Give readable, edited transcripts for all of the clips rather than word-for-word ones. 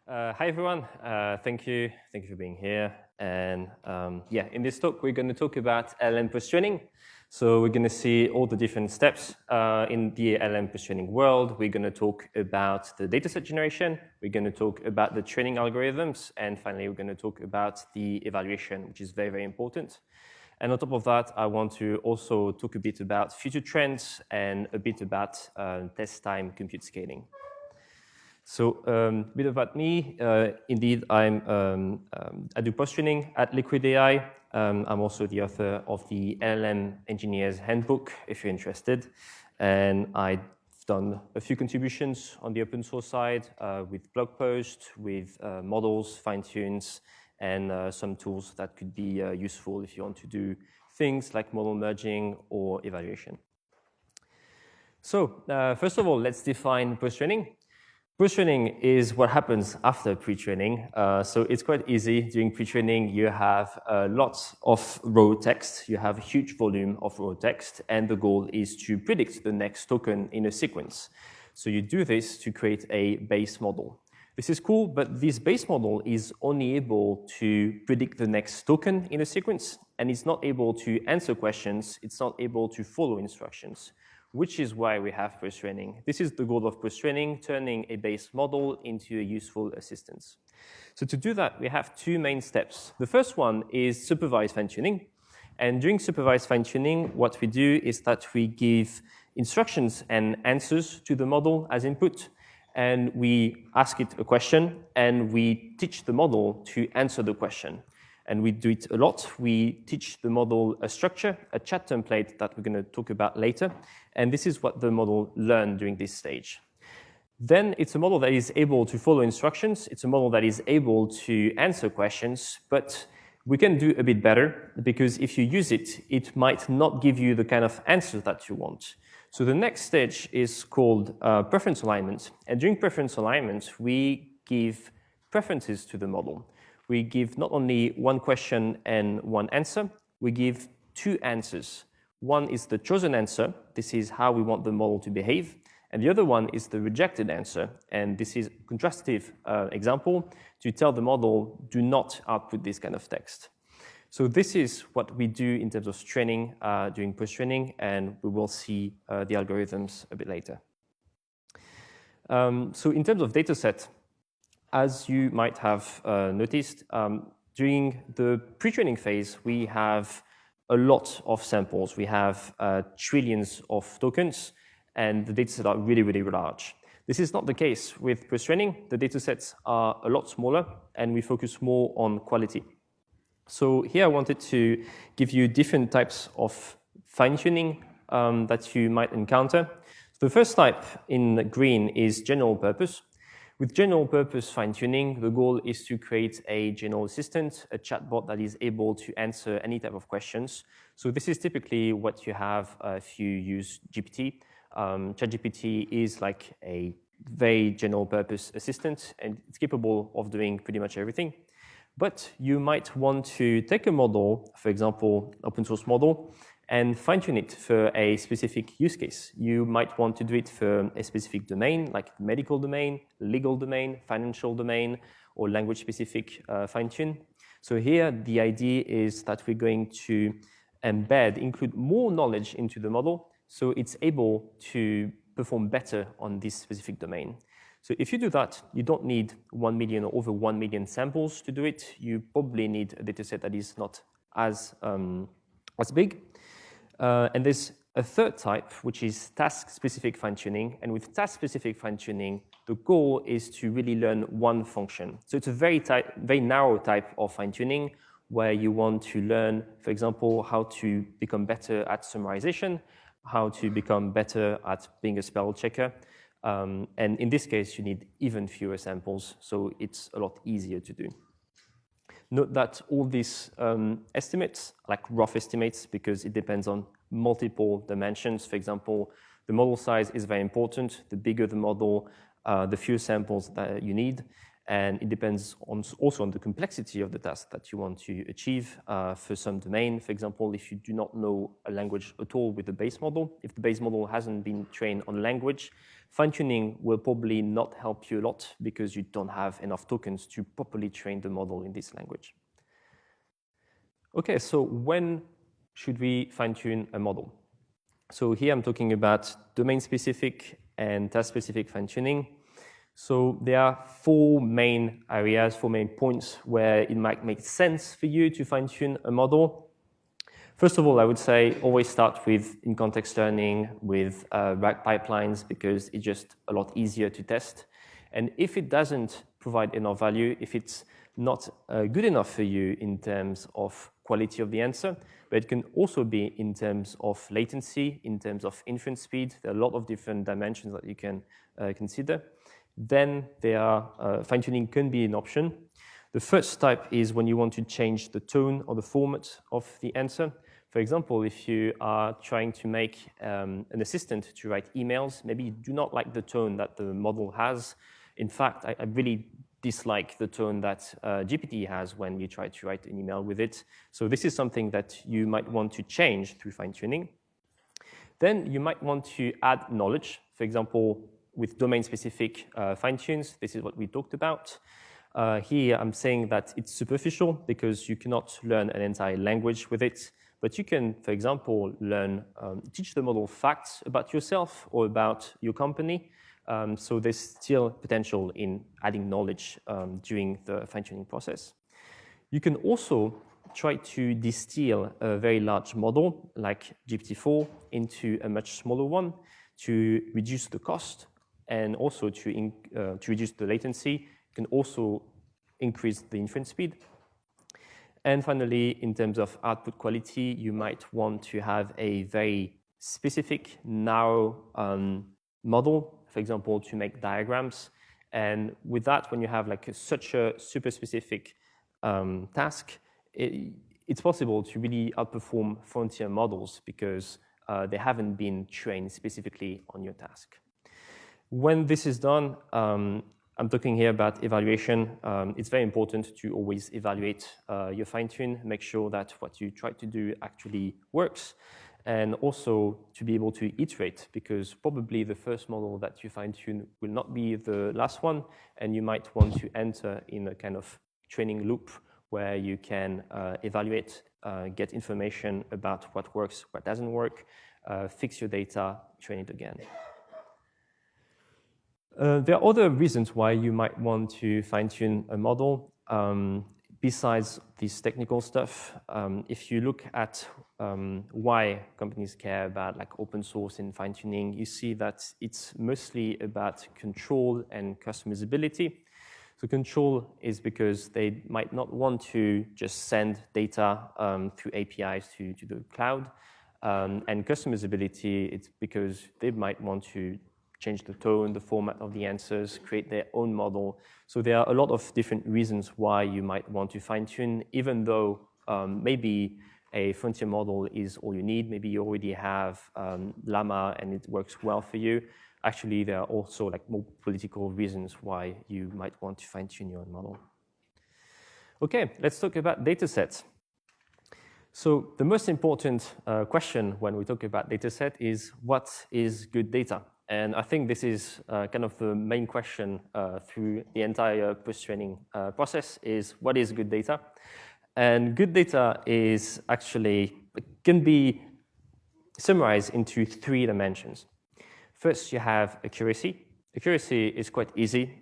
Hi everyone, thank you for being here. And in this talk we're going to talk about LLM post-training. So we're going to see all the different steps in the LLM post-training world. We're going to talk about the dataset generation. We're going to talk about the training algorithms, and finally we're going to talk about the evaluation, which is very, very important. And on top of that, I want to also talk a bit about future trends and a bit about test time compute scaling. So a bit about me. Indeed, I do post-training at Liquid AI. I'm also the author of the LLM Engineer's Handbook, if you're interested. And I've done a few contributions on the open source side with blog posts, with models, fine-tunes, and some tools that could be useful if you want to do things like model merging or evaluation. So first of all, let's define post-training. Post-training is what happens after pre-training. So it's quite easy. During pre-training, you have lots of raw text. You have a huge volume of raw text, and the goal is to predict the next token in a sequence. So you do this to create a base model. This is cool, but this base model is only able to predict the next token in a sequence, and it's not able to answer questions. It's not able to follow instructions, which is why we have post-training. This is the goal of post-training, turning a base model into a useful assistance. So to do that, we have two main steps. The first one is supervised fine-tuning. And during supervised fine-tuning, what we do is that we give instructions and answers to the model as input. And we ask it a question, and we teach the model to answer the question. And we do it a lot. We teach the model a structure, a chat template that we're going to talk about later. And this is what the model learned during this stage. Then it's a model that is able to follow instructions. It's a model that is able to answer questions. But we can do a bit better, because if you use it, it might not give you the kind of answer that you want. So the next stage is called preference alignment. And during preference alignment, we give preferences to the model. We give not only one question and one answer, we give two answers. One is the chosen answer. This is how we want the model to behave. And the other one is the rejected answer. And this is a contrastive example to tell the model, do not output this kind of text. So this is what we do in terms of training during post-training, and we will see the algorithms a bit later. So in terms of dataset, as you might have noticed, during the pre-training phase, we have a lot of samples. We have trillions of tokens, and the datasets are really, really large. This is not the case with post-training. The datasets are a lot smaller, and we focus more on quality. So here I wanted to give you different types of fine-tuning that you might encounter. The first type in green is general purpose. With general purpose fine-tuning, the goal is to create a general assistant, a chatbot that is able to answer any type of questions. So this is typically what you have if you use GPT. ChatGPT is like a very general purpose assistant, and it's capable of doing pretty much everything. But you might want to take a model, for example, open source model, and fine-tune it for a specific use case. You might want to do it for a specific domain, like medical domain, legal domain, financial domain, or language-specific fine-tune. So here, the idea is that we're going to include more knowledge into the model, so it's able to perform better on this specific domain. So if you do that, you don't need 1 million or over 1 million samples to do it. You probably need a dataset that is not as big. And there's a third type, which is task-specific fine-tuning. And with task-specific fine-tuning, the goal is to really learn one function. So it's a very narrow type of fine-tuning where you want to learn, for example, how to become better at summarization, how to become better at being a spell checker. And in this case, you need even fewer samples, so it's a lot easier to do. Note that all these estimates, like rough estimates, because it depends on multiple dimensions. For example, the model size is very important. The bigger the model, the fewer samples that you need. And it depends also on the complexity of the task that you want to achieve. For some domain, for example, if you do not know a language at all with the base model, if the base model hasn't been trained on language, fine-tuning will probably not help you a lot because you don't have enough tokens to properly train the model in this language. Okay, so when should we fine-tune a model? So here I'm talking about domain-specific and task-specific fine-tuning. So there are four main areas, four main points where it might make sense for you to fine-tune a model. First of all, I would say always start with in-context learning, with RAG pipelines, because it's just a lot easier to test. And if it doesn't provide enough value, if it's not good enough for you in terms of quality of the answer, but it can also be in terms of latency, in terms of inference speed. There are a lot of different dimensions that you can consider. Then fine-tuning can be an option. The first type is when you want to change the tone or the format of the answer. For example, if you are trying to make an assistant to write emails, maybe you do not like the tone that the model has. In fact, I really dislike the tone that GPT has when you try to write an email with it. So this is something that you might want to change through fine-tuning. Then you might want to add knowledge. For example, with domain-specific fine-tunes, this is what we talked about. Here, I'm saying that it's superficial because you cannot learn an entire language with it. But you can, for example, teach the model facts about yourself or about your company. So there's still potential in adding knowledge during the fine-tuning process. You can also try to distill a very large model like GPT-4 into a much smaller one to reduce the cost and also to reduce the latency. You can also increase the inference speed. And finally, in terms of output quality, you might want to have a very specific, narrow model, for example, to make diagrams. And with that, when you have such a super specific task, it's possible to really outperform frontier models because they haven't been trained specifically on your task. When this is done, I'm talking here about evaluation. It's very important to always evaluate your fine-tune, make sure that what you try to do actually works, and also to be able to iterate, because probably the first model that you fine-tune will not be the last one, and you might want to enter in a kind of training loop where you can evaluate, get information about what works, what doesn't work, fix your data, train it again. There are other reasons why you might want to fine-tune a model besides this technical stuff. If you look at why companies care about open source and fine-tuning, you see that it's mostly about control and customizability. So control is because they might not want to just send data through APIs to the cloud. And customizability, it's because they might want to change the tone, the format of the answers, create their own model. So there are a lot of different reasons why you might want to fine-tune, even though maybe a frontier model is all you need. Maybe you already have Llama and it works well for you. Actually, there are also more political reasons why you might want to fine-tune your own model. Okay, let's talk about datasets. So the most important question when we talk about dataset is, what is good data? And I think this is kind of the main question through the entire post-training process is, what is good data? And good data is actually, can be summarized into 3 dimensions. First, you have accuracy. Accuracy is quite easy.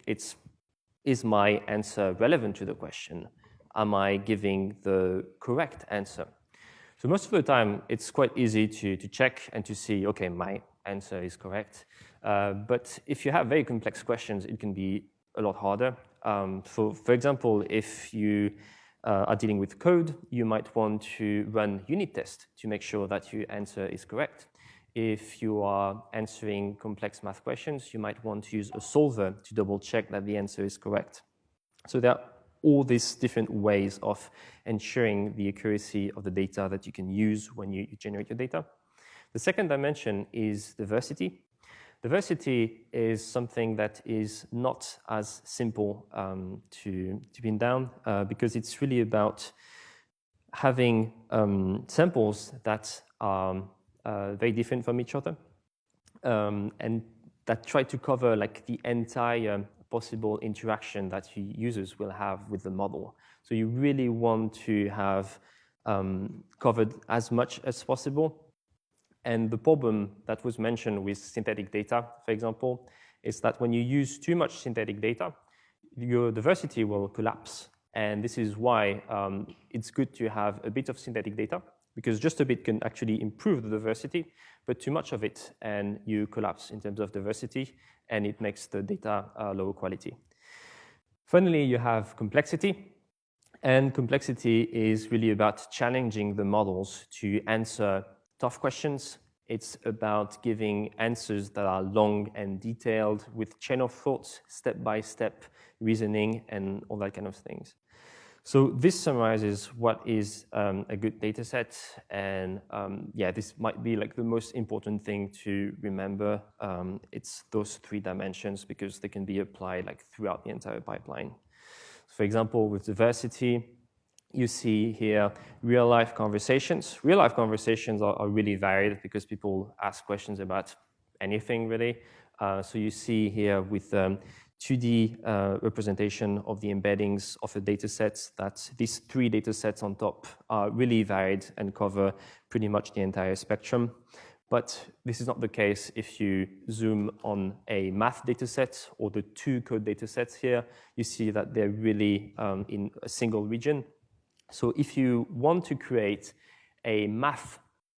Is my answer relevant to the question? Am I giving the correct answer? So most of the time, it's quite easy to check and to see, okay, my answer is correct. But if you have very complex questions, it can be a lot harder. For example, if you are dealing with code, you might want to run unit tests to make sure that your answer is correct. If you are answering complex math questions, you might want to use a solver to double check that the answer is correct. So there are all these different ways of ensuring the accuracy of the data that you can use when you generate your data. The second dimension is diversity. Diversity is something that is not as simple to pin down because it's really about having samples that are very different from each other and that try to cover like the entire possible interaction that users will have with the model. So you really want to have covered as much as possible. And the problem that was mentioned with synthetic data, for example, is that when you use too much synthetic data, your diversity will collapse. And this is why it's good to have a bit of synthetic data, because just a bit can actually improve the diversity, but too much of it and you collapse in terms of diversity, and it makes the data lower quality. Finally, you have complexity. And complexity is really about challenging the models to answer tough questions. It's about giving answers that are long and detailed with chain of thought, step-by-step reasoning, and all that kind of things. So this summarizes what is a good data set. And yeah, this might be like the most important thing to remember. It's those 3 dimensions because they can be applied like throughout the entire pipeline. For example, with diversity, you see here real-life conversations. Real-life conversations are really varied because people ask questions about anything, really. So you see here with 2D representation of the embeddings of a data set that these 3 data sets on top are really varied and cover pretty much the entire spectrum. But this is not the case if you zoom on a math data set or the 2 code data sets here. You see that they're really in a single region. So if you want to create a math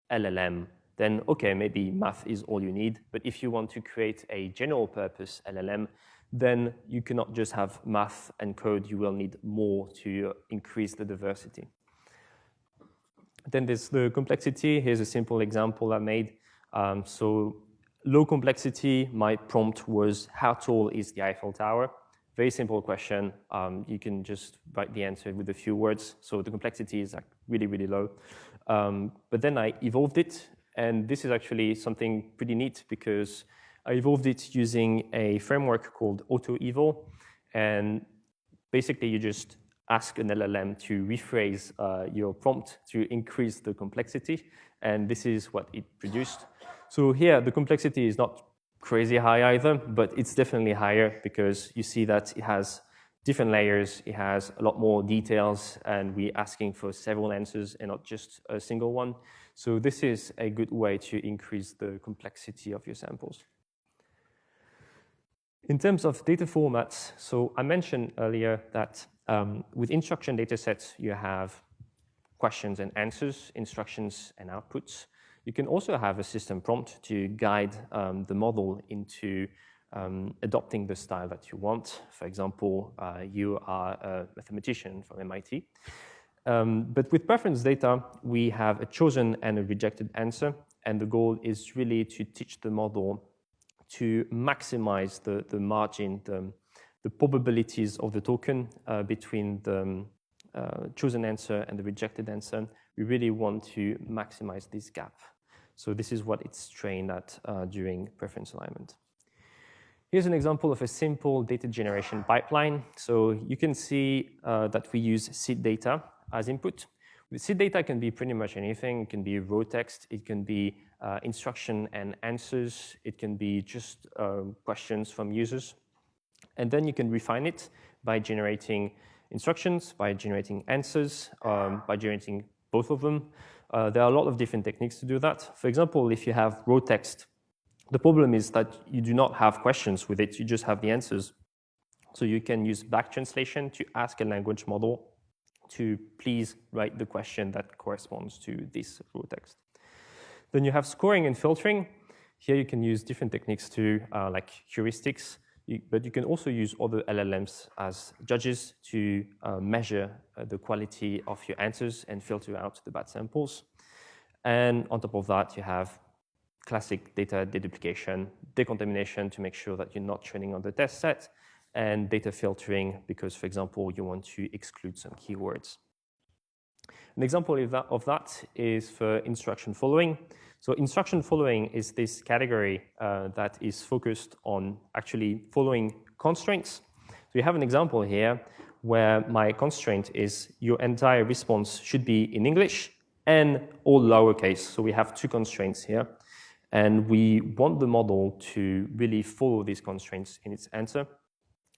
LLM, then okay, maybe math is all you need. But if you want to create a general purpose LLM, then you cannot just have math and code. You will need more to increase the diversity. Then there's the complexity. Here's a simple example I made. So low complexity, my prompt was, how tall is the Eiffel Tower? Very simple question. You can just write the answer with a few words. So the complexity is like really, really low. But then I evolved it. And this is actually something pretty neat because I evolved it using a framework called AutoEvol. And basically, you just ask an LLM to rephrase your prompt to increase the complexity. And this is what it produced. So here, the complexity is not crazy high either, but it's definitely higher because you see that it has different layers, it has a lot more details, and we're asking for several answers and not just a single one. So this is a good way to increase the complexity of your samples. In terms of data formats, so I mentioned earlier that with instruction datasets, you have questions and answers, instructions and outputs. You can also have a system prompt to guide the model into adopting the style that you want. For example, you are a mathematician from MIT. But with preference data, we have a chosen and a rejected answer. And the goal is really to teach the model to maximize the margin, the probabilities of the token between the chosen answer and the rejected answer. We really want to maximize this gap. So this is what it's trained at during preference alignment. Here's an example of a simple data generation pipeline. So you can see that we use seed data as input. The seed data can be pretty much anything. It can be raw text. It can be instruction and answers. It can be just questions from users. And then you can refine it by generating instructions, by generating answers, by generating both of them. There are a lot of different techniques to do that. For example, if you have raw text, the problem is that you do not have questions with it. You just have the answers. So you can use back translation to ask a language model to please write the question that corresponds to this raw text. Then you have scoring and filtering. Here you can use different techniques too, like heuristics, but you can also use other LLMs as judges to measure the quality of your answers and filter out the bad samples. And on top of that, you have classic data deduplication, decontamination to make sure that you're not training on the test set, and data filtering because, for example, you want to exclude some keywords. An example of that is for instruction following. So instruction following is this category that is focused on actually following constraints. So you have an example here where my constraint is your entire response should be in English and all lowercase. So we have two constraints here. And we want the model to really follow these constraints in its answer.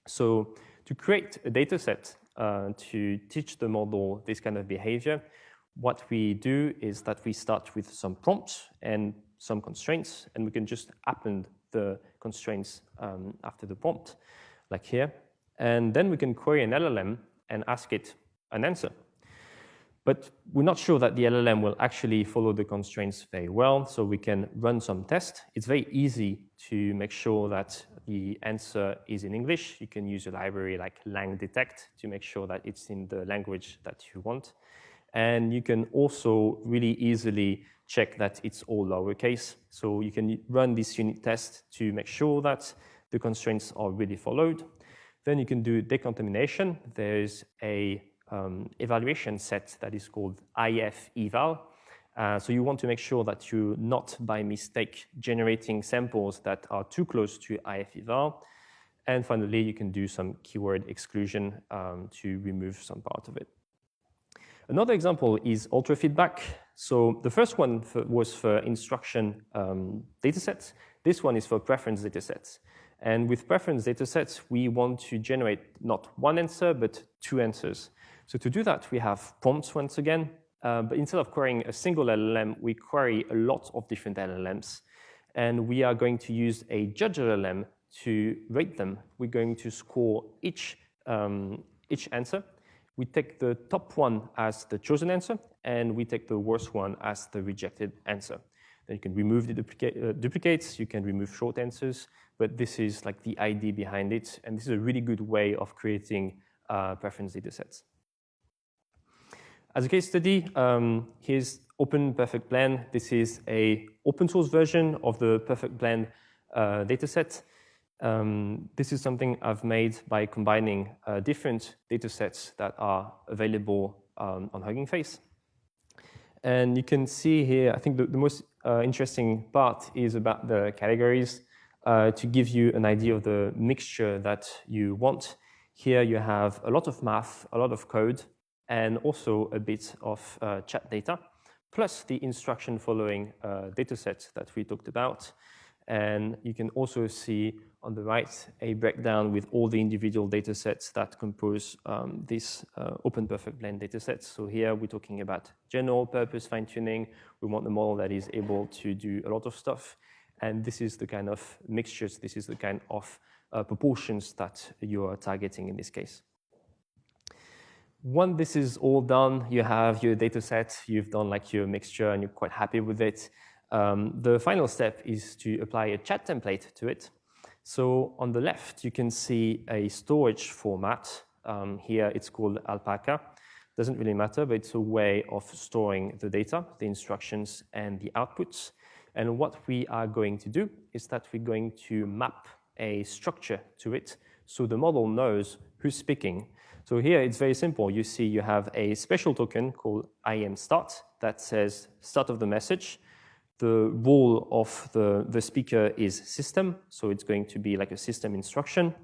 So to create a data set to teach the model this kind of behavior, what we do is that we start with some prompts and some constraints, and we can just append the constraints after the prompt, like here. And then we can query an LLM and ask it an answer. But we're not sure that the LLM will actually follow the constraints very well, so we can run some tests. It's very easy to make sure that the answer is in English. You can use a library like LangDetect to make sure that it's in the language that you want. And you can also really easily check that it's all lowercase. So you can run this unit test to make sure that the constraints are really followed. Then you can do decontamination. There's a evaluation set that is called if-eval. So you want to make sure that you're not by mistake generating samples that are too close to if-eval. And finally, you can do some keyword exclusion to remove some part of it. Another example is ultra feedback. So the first one was for instruction datasets. This one is for preference datasets. And with preference datasets, we want to generate not one answer, but two answers. So to do that, we have prompts once again. But instead of querying a single LLM, we query a lot of different LLMs. And we are going to use a judge LLM to rate them. We're going to score each answer. We take the top one as the chosen answer, and we take the worst one as the rejected answer. Then you can remove the duplicates, you can remove short answers, but this is like the idea behind it, and this is a really good way of creating preference datasets. As a case study, here's Open Perfect Blend. This is an open source version of the Perfect Blend dataset. This is something I've made by combining different datasets that are available on Hugging Face. And you can see here, I think the most interesting part is about the categories to give you an idea of the mixture that you want. Here you have a lot of math, a lot of code, and also a bit of chat data, plus the instruction following dataset that we talked about. And you can also see on the right a breakdown with all the individual datasets that compose this Open Perfect Blend dataset. So here we're talking about general purpose fine-tuning. We want the model that is able to do a lot of stuff. And this is the kind of mixtures, this is the kind of proportions that you are targeting in this case. Once this is all done, you have your dataset, you've done like your mixture and you're quite happy with it. The final step is to apply a chat template to it. So on the left, you can see a storage format. Here it's called Alpaca. Doesn't really matter, but it's a way of storing the data, the instructions, and the outputs. And what we are going to do is that we're going to map a structure to it so the model knows who's speaking. So here it's very simple. You see you have a special token called IMStart that says start of the message. The role of the speaker is system, so it's going to be like a system instruction.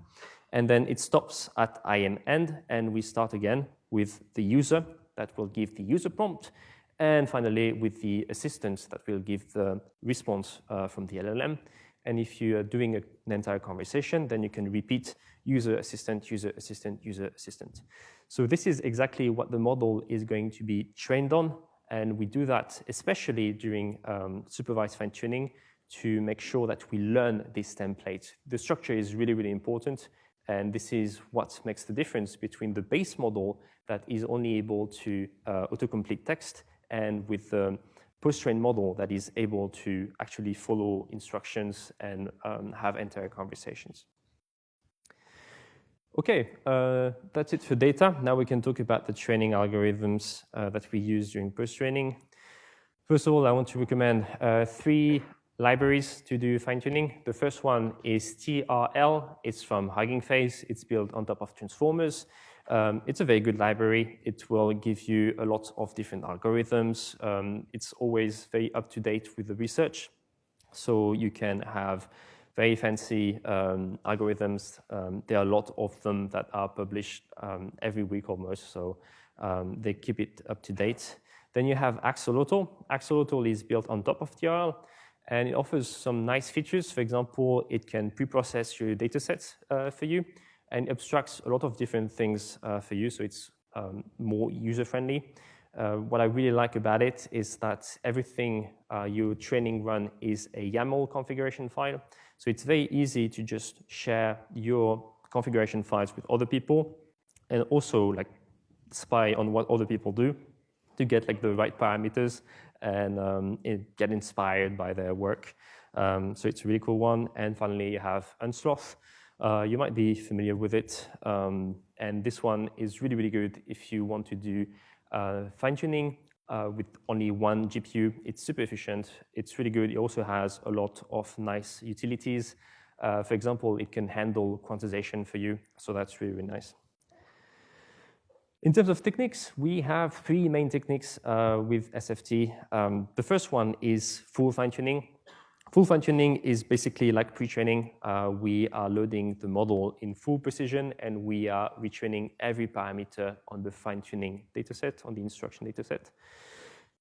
And then it stops at IMEnd, and we start again with the user that will give the user prompt, and finally with the assistant that will give the response from the LLM. And if you are doing an entire conversation, then you can repeat user, assistant, user, assistant, user, assistant. So this is exactly what the model is going to be trained on. And we do that especially during supervised fine-tuning to make sure that we learn this template. The structure is really, really important. And this is what makes the difference between the base model that is only able to autocomplete text and with the post-trained model that is able to actually follow instructions and have entire conversations. Okay, that's it for data. Now we can talk about the training algorithms that we use during post-training. First of all, I want to recommend 3 libraries to do fine-tuning. The first one is TRL. It's from Hugging Face. It's built on top of transformers. It's a very good library. It will give you a lot of different algorithms. It's always very up to date with the research. So you can have very fancy algorithms. There are a lot of them that are published every week almost, so they keep it up to date. Then you have Axolotl. Axolotl is built on top of TRL, and it offers some nice features. For example, it can pre-process your datasets for you, and abstracts a lot of different things for you, so it's more user-friendly. What I really like about it is that everything your training run is a YAML configuration file, so it's very easy to just share your configuration files with other people, and also like spy on what other people do to get like the right parameters and get inspired by their work. So it's a really cool one. And finally, you have Unsloth. You might be familiar with it. And this one is really, really good if you want to do fine-tuning with only one GPU. It's super efficient. It's really good. It also has a lot of nice utilities. For example, it can handle quantization for you. So that's really, really nice. In terms of techniques, we have three main techniques with SFT. The first one is full fine-tuning. Full fine-tuning is basically like pre-training. We are loading the model in full precision, and we are retraining every parameter on the fine-tuning dataset, on the instruction dataset.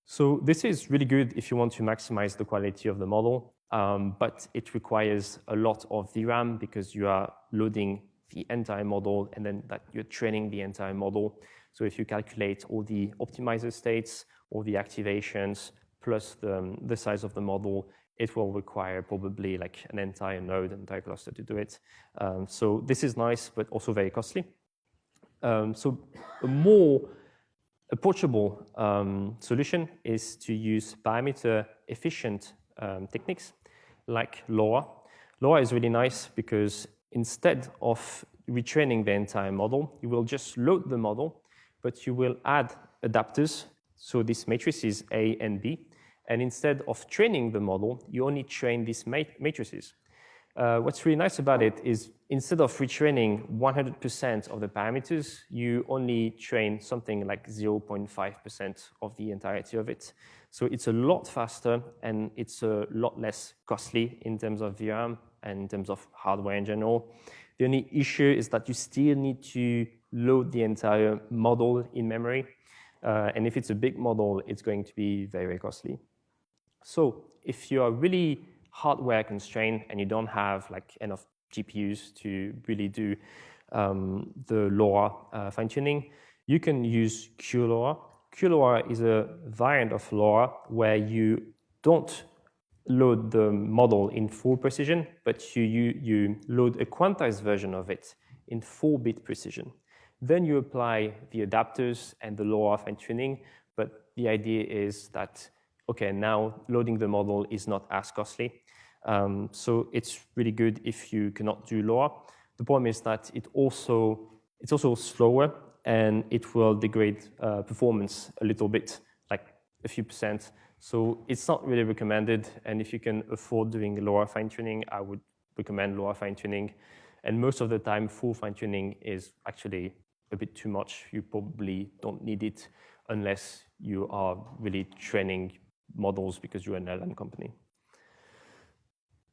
So this is really good if you want to maximize the quality of the model, but it requires a lot of VRAM because you are loading the entire model and then that you're training the entire model. So if you calculate all the optimizer states, all the activations, plus the size of the model, it will require probably like an entire node, entire cluster to do it. So this is nice, but also very costly. So a more approachable solution is to use parameter efficient techniques like LoRa. LoRa is really nice because instead of retraining the entire model, you will just load the model, but you will add adapters. So this matrices A and B. And instead of training the model, you only train these matrices. What's really nice about it is instead of retraining 100% of the parameters, you only train something like 0.5% of the entirety of it. So it's a lot faster and it's a lot less costly in terms of VRAM and in terms of hardware in general. The only issue is that you still need to load the entire model in memory. And if it's a big model, it's going to be very, very costly. So if you are really hardware constrained and you don't have like enough GPUs to really do the LoRa fine-tuning, you can use QLoRa. QLoRa is a variant of LoRa where you don't load the model in full precision, but you load a quantized version of it in 4-bit precision. Then you apply the adapters and the LoRa fine-tuning, but the idea is that, okay, now loading the model is not as costly. So it's really good if you cannot do LoRa. The problem is that it's also slower and it will degrade performance a little bit, like a few %. So it's not really recommended. And if you can afford doing LoRa fine-tuning, I would recommend LoRa fine-tuning. And most of the time, full fine-tuning is actually a bit too much. You probably don't need it unless you are really training models because you're an LLM company.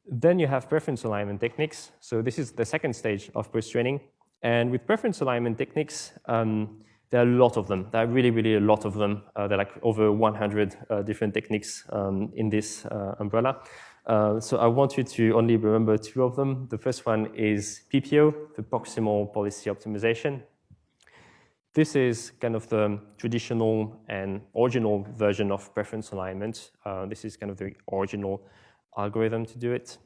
Then you have preference alignment techniques. So this is the second stage of post-training. And with preference alignment techniques, there are a lot of them. There are really, really a lot of them. There are like over 100 different techniques in this umbrella. So I want you to only remember 2 of them. The first one is PPO, the proximal policy optimization. This is kind of the traditional and original version of preference alignment. This is kind of the original algorithm to do it.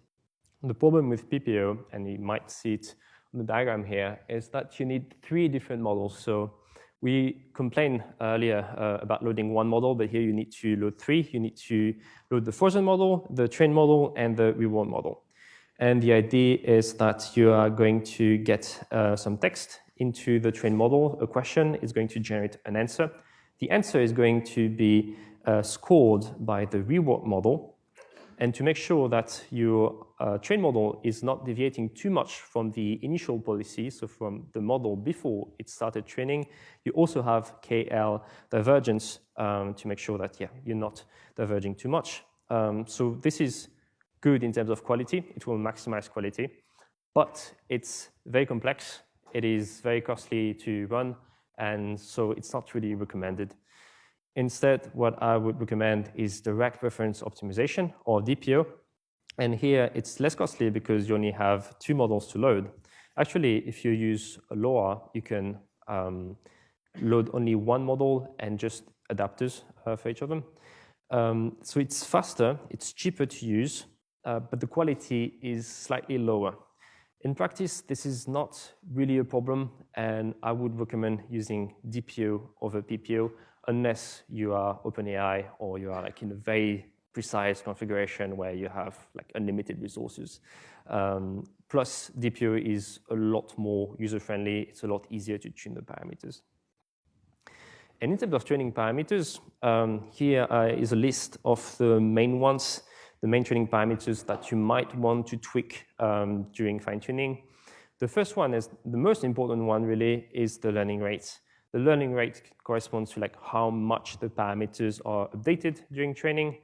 The problem with PPO, and you might see it on the diagram here, is that you need 3 different models. So we complained earlier about loading 1 model, but here you need to load 3. You need to load the frozen model, the trained model, and the reward model. And the idea is that you are going to get some text into the trained model. A question is going to generate an answer. The answer is going to be scored by the reward model. And to make sure that your train model is not deviating too much from the initial policy, so from the model before it started training, you also have KL divergence to make sure that, you're not diverging too much. So this is good in terms of quality. It will maximize quality, but it's very complex. It is very costly to run, and so it's not really recommended. Instead, what I would recommend is direct reference optimization, or DPO. And here, it's less costly because you only have 2 models to load. Actually, if you use LoRa, you can load only 1 model and just adapters for each of them. So it's faster, it's cheaper to use, but the quality is slightly lower. In practice, this is not really a problem, and I would recommend using DPO over PPO unless you are OpenAI or you are like in a very precise configuration where you have like unlimited resources. Plus, DPO is a lot more user-friendly. It's a lot easier to tune the parameters. And in terms of training parameters, here is a list of the main ones, the main training parameters that you might want to tweak during fine-tuning. The first one is the most important one, really, is the learning rate. The learning rate corresponds to like how much the parameters are updated during training,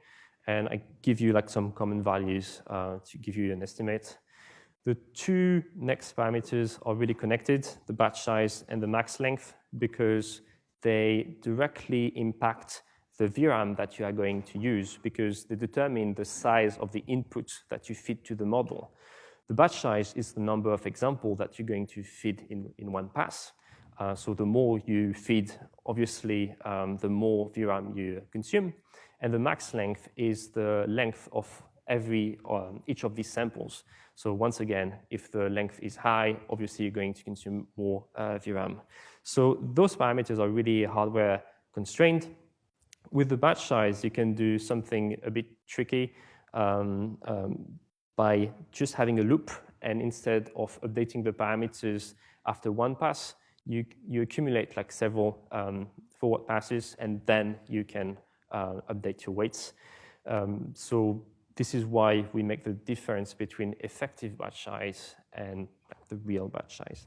and I give you like some common values to give you an estimate. The 2 next parameters are really connected, the batch size and the max length, because they directly impact the VRAM that you are going to use, because they determine the size of the input that you feed to the model. The batch size is the number of examples that you're going to feed in one pass. So the more you feed, obviously, the more VRAM you consume. And the max length is the length of each of these samples. So once again, if the length is high, obviously you're going to consume more VRAM. So those parameters are really hardware constrained. With the batch size, you can do something a bit tricky by just having a loop, and instead of updating the parameters after one pass, you accumulate like several forward passes, and then you can update your weights. So this is why we make the difference between effective batch size and the real batch size.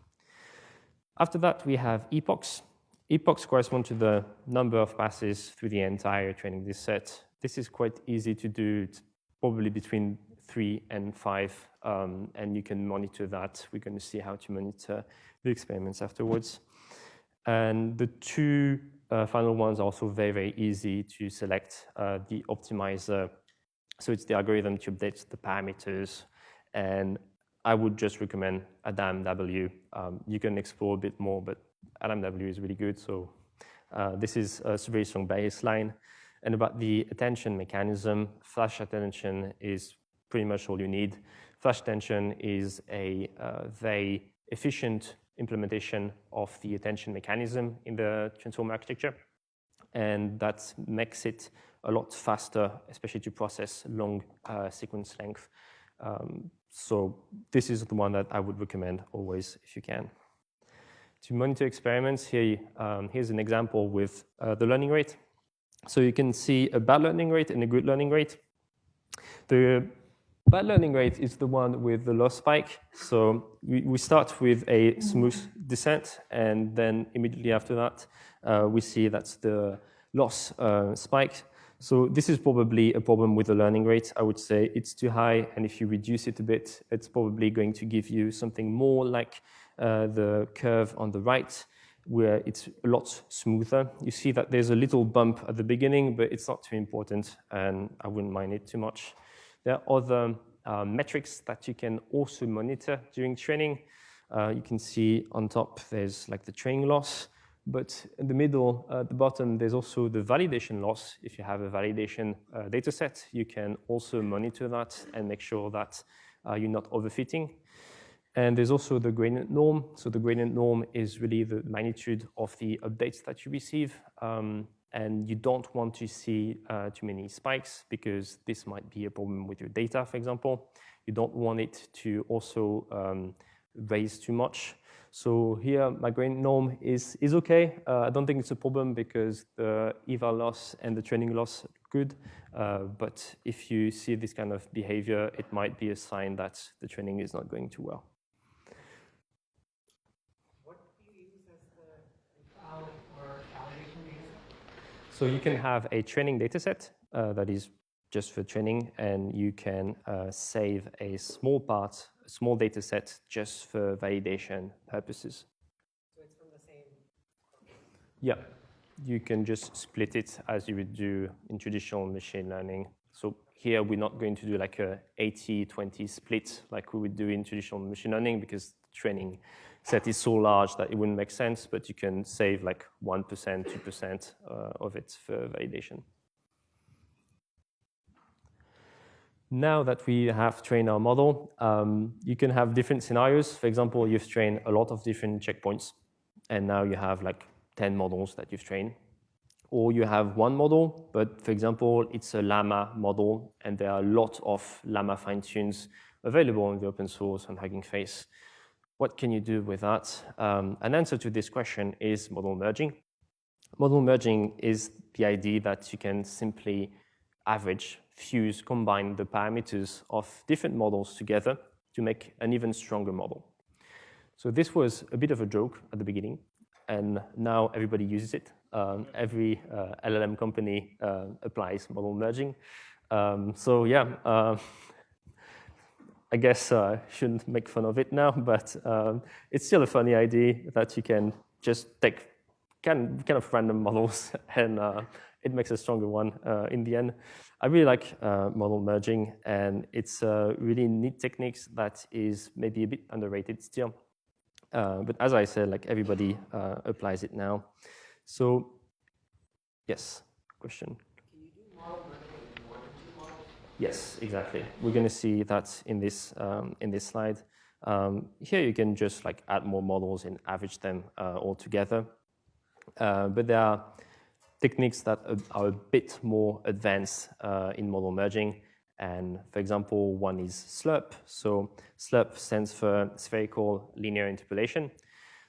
After that, we have epochs. Epochs correspond to the number of passes through the entire training data set. This is quite easy to do. It's probably between 3 and 5, and you can monitor that. We're going to see how to monitor the experiments afterwards. And the 2 final ones are also very, very easy to select. The optimizer, so it's the algorithm to update the parameters, and I would just recommend ADAM-W. You can explore a bit more, but ADAM-W is really good. So this is a very strong baseline. And about the attention mechanism, flash attention is pretty much all you need. Flash attention is a very efficient implementation of the attention mechanism in the transformer architecture. And that makes it a lot faster, especially to process long sequence length. So this is the one that I would recommend always if you can. To monitor experiments, here's an example with the learning rate. So you can see a bad learning rate and a good learning rate. The bad learning rate is the one with the loss spike. So we start with a smooth descent, and then immediately after that, we see that's the loss spike. So this is probably a problem with the learning rate. I would say it's too high, and if you reduce it a bit, it's probably going to give you something more like the curve on the right, where it's a lot smoother. You see that there's a little bump at the beginning, but it's not too important, and I wouldn't mind it too much. There are other metrics that you can also monitor during training. You can see on top there's like the training loss, but in the middle, at the bottom, there's also the validation loss. If you have a validation data set, you can also monitor that and make sure that you're not overfitting. And there's also the gradient norm. So the gradient norm is really the magnitude of the updates that you receive. And you don't want to see too many spikes, because this might be a problem with your data, for example. You don't want it to also raise too much. So here, my grain norm is okay. I don't think it's a problem because the eval loss and the training loss are good. But if you see this kind of behavior, it might be a sign that the training is not going too well. What do you use as the valid or validation data? So you can have a training data set that is just for training, and you can save a small part, a small data set just for validation purposes. So it's from the same? Yeah, you can just split it as you would do in traditional machine learning. So here we're not going to do like a 80-20 split like we would do in traditional machine learning because the training set is so large that it wouldn't make sense, but you can save like 1%, 2% of it for validation. Now that we have trained our model, you can have different scenarios. For example, you've trained a lot of different checkpoints, and now you have like 10 models that you've trained. Or you have one model, but for example, it's a llama model, and there are a lot of llama fine-tunes available in the open source on Hugging Face. What can you do with that? An answer to this question is model merging. Model merging is the idea that you can simply average, fuse, combine the parameters of different models together to make an even stronger model. So this was a bit of a joke at the beginning, and now everybody uses it. Every LLM company applies model merging. So yeah, I guess I shouldn't make fun of it now, but it's still a funny idea that you can just take kind of random models and it makes a stronger one in the end. I really like model merging, and it's a really neat technique that is maybe a bit underrated still. But as I said, like everybody applies it now. So, yes, question? Can you do model merging with more than 2 models? Yes, exactly. We're going to see that in this slide. Here you can just like add more models and average them all together. But there are techniques that are a bit more advanced in model merging. And for example, one is SLURP. So SLURP stands for spherical linear interpolation.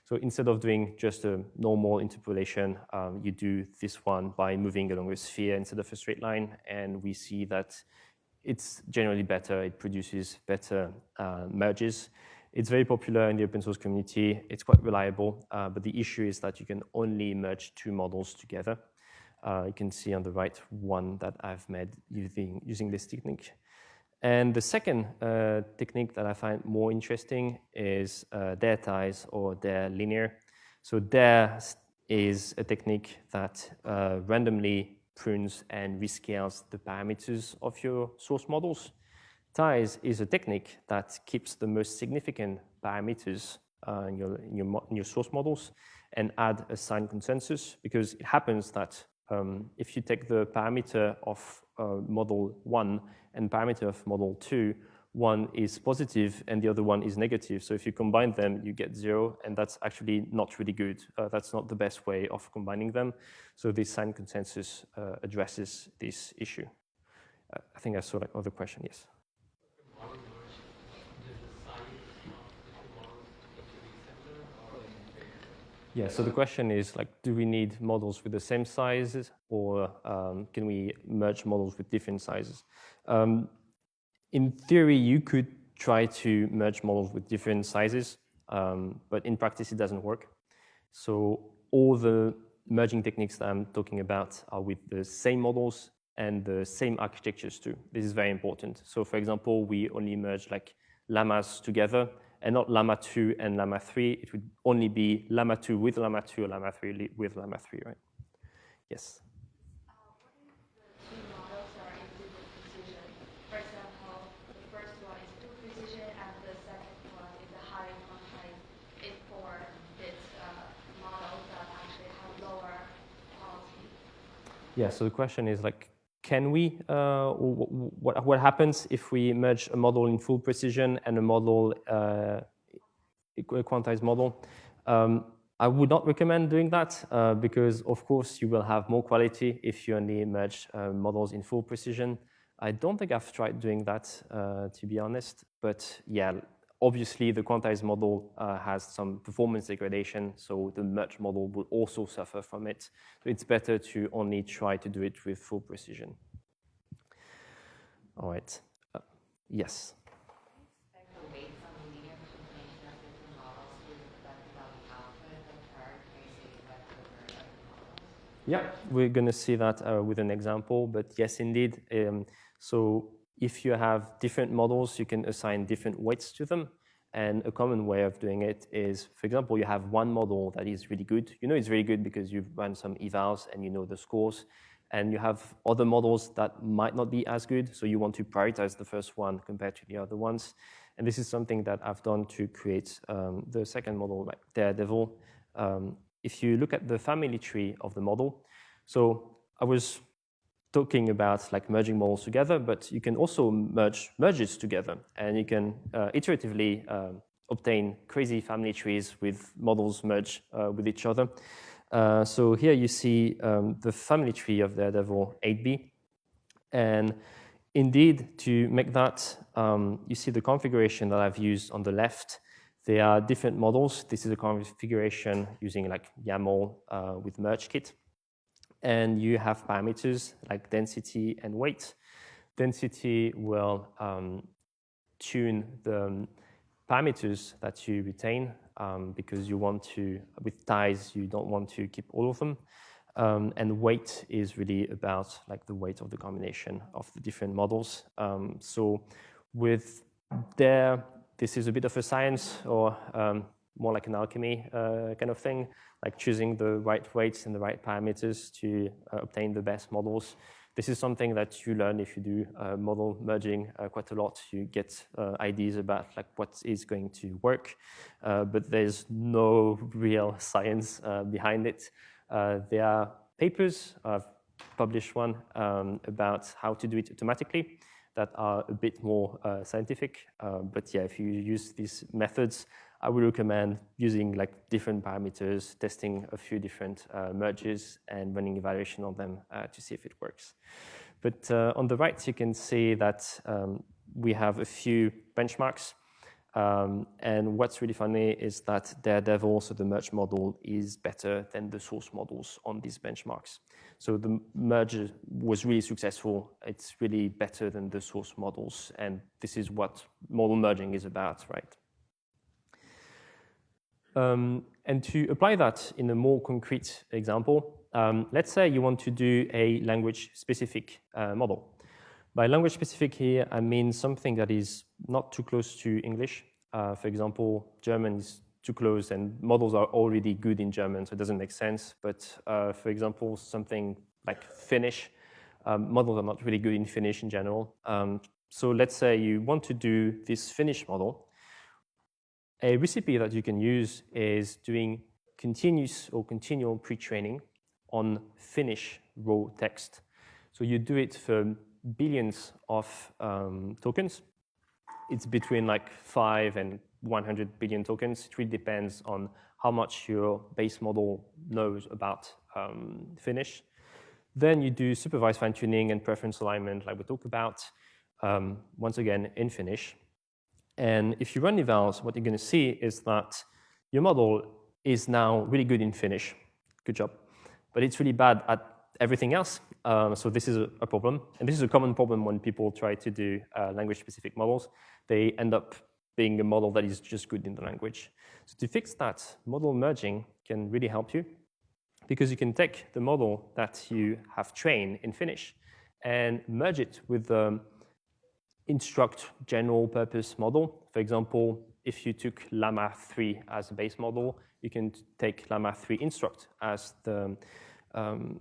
So instead of doing just a normal interpolation, you do this one by moving along a sphere instead of a straight line. And we see that it's generally better. It produces better merges. It's very popular in the open source community. It's quite reliable, but the issue is that you can only merge 2 models together. You can see on the right one that I've made using this technique. And the second technique that I find more interesting is DARE ties or DARE linear. So DARE is a technique that randomly prunes and rescales the parameters of your source models. Ties is a technique that keeps the most significant parameters in your source models and add a sign consensus, because it happens that if you take the parameter of model 1 and parameter of model 2, one is positive and the other one is negative. So if you combine them, you get 0, and that's actually not really good. That's not the best way of combining them. So this sign consensus addresses this issue. I think I saw like other question, yes. Yeah, so the question is like, do we need models with the same sizes, or can we merge models with different sizes? In theory, you could try to merge models with different sizes, but in practice, it doesn't work. So all the merging techniques that I'm talking about are with the same models and the same architectures too. This is very important. So for example, we only merge like llamas together, and not llama 2 and llama 3. It would only be llama 2 with llama 2 or llama 3 with llama 3, right? Yes? What if the 2 models are in different precision? For example, the first one is full precision and the second one is a high quantized for this model that actually have lower quality. Yeah, so the question is like, can we, what happens if we merge a model in full precision and a model, a quantized model? I would not recommend doing that because, of course, you will have more quality if you only merge models in full precision. I don't think I've tried doing that, to be honest. But yeah, obviously, the quantized model has some performance degradation, so the merged model will also suffer from it. So it's better to only try to do it with full precision. All right. Yes? Expect the weights on the linear computation of different models to be reflected on the output of hierarchy tracing vector for other models? Yeah, we're going to see that with an example, but yes, indeed. So if you have different models, you can assign different weights to them. And a common way of doing it is, for example, you have one model that is really good. You know it's really good because you've run some evals and you know the scores. And you have other models that might not be as good, so you want to prioritize the first one compared to the other ones. And this is something that I've done to create the second model, like Daredevil. If you look at the family tree of the model, so I was talking about like merging models together, but you can also merge merges together, and you can iteratively obtain crazy family trees with models merged with each other. So here you see the family tree of Daredevil 8B. And indeed, to make that, you see the configuration that I've used on the left. They are different models. This is a configuration using like YAML with merge kit. And you have parameters like density and weight. Density will tune the parameters that you retain because you want to, with ties, you don't want to keep all of them. And weight is really about like the weight of the combination of the different models. So with this is a bit of a science or more like an alchemy kind of thing, like choosing the right weights and the right parameters to obtain the best models. This is something that you learn if you do model merging quite a lot. You get ideas about like what is going to work, but there's no real science behind it. There are papers, I've published one about how to do it automatically that are a bit more scientific. But yeah, if you use these methods, I would recommend using like different parameters, testing a few different merges and running evaluation on them to see if it works. But on the right, you can see that we have a few benchmarks. And what's really funny is that Daredevil, so the merge model, is better than the source models on these benchmarks. So the merge was really successful. It's really better than the source models. And this is what model merging is about, right? And to apply that in a more concrete example, let's say you want to do a language-specific model. By language-specific here, I mean something that is not too close to English. For example, German is too close, and models are already good in German, so it doesn't make sense. But for example, something like Finnish, models are not really good in Finnish in general. So let's say you want to do this Finnish model. A recipe that you can use is doing continuous or continual pre-training on Finnish raw text. So you do it for billions of tokens. It's between like 5 and 100 billion tokens. It really depends on how much your base model knows about Finnish. Then you do supervised fine-tuning and preference alignment like we talked about, once again in Finnish. And if you run evals, what you're going to see is that your model is now really good in Finnish. Good job. But it's really bad at everything else. So this is a problem. And this is a common problem when people try to do language-specific models. They end up being a model that is just good in the language. So to fix that, model merging can really help you because you can take the model that you have trained in Finnish and merge it with the instruct general purpose model. For example, if you took Llama 3 as a base model, you can take Llama 3 instruct as the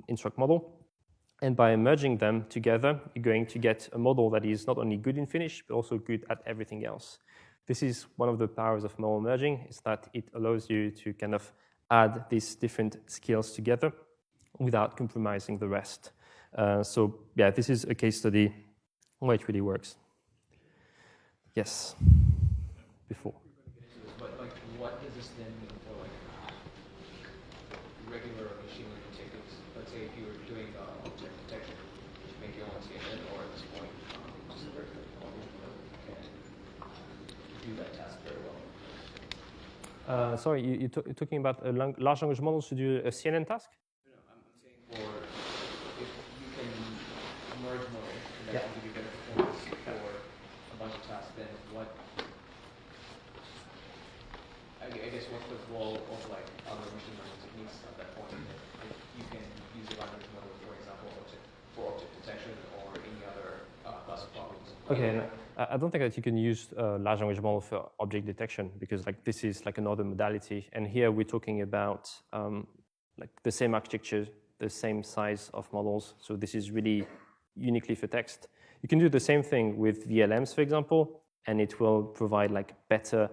instruct model. And by merging them together, you're going to get a model that is not only good in Finnish, but also good at everything else. This is one of the powers of model merging, is that it allows you to kind of add these different skills together without compromising the rest. So yeah, this is a case study where it really works. Yes, before. But like, what does this then mean for like regular machine learning techniques? Let's say if you were doing object detection, make your own CNN, or at this point, just a regular model. do that task very well. Sorry, you're talking about large language models to do a CNN task? No, I'm saying for if you can merge models and that will give you better performance for a bunch of tasks, then what? I guess what's the role of like other machine learning techniques at that point? If you can use a language model, for example, for object detection or any other class of problems. Okay, no, I don't think that you can use large language model for object detection because like this is like another modality, and here we're talking about like the same architecture, the same size of models. So this is really uniquely for text. You can do the same thing with VLMs, for example, and it will provide like better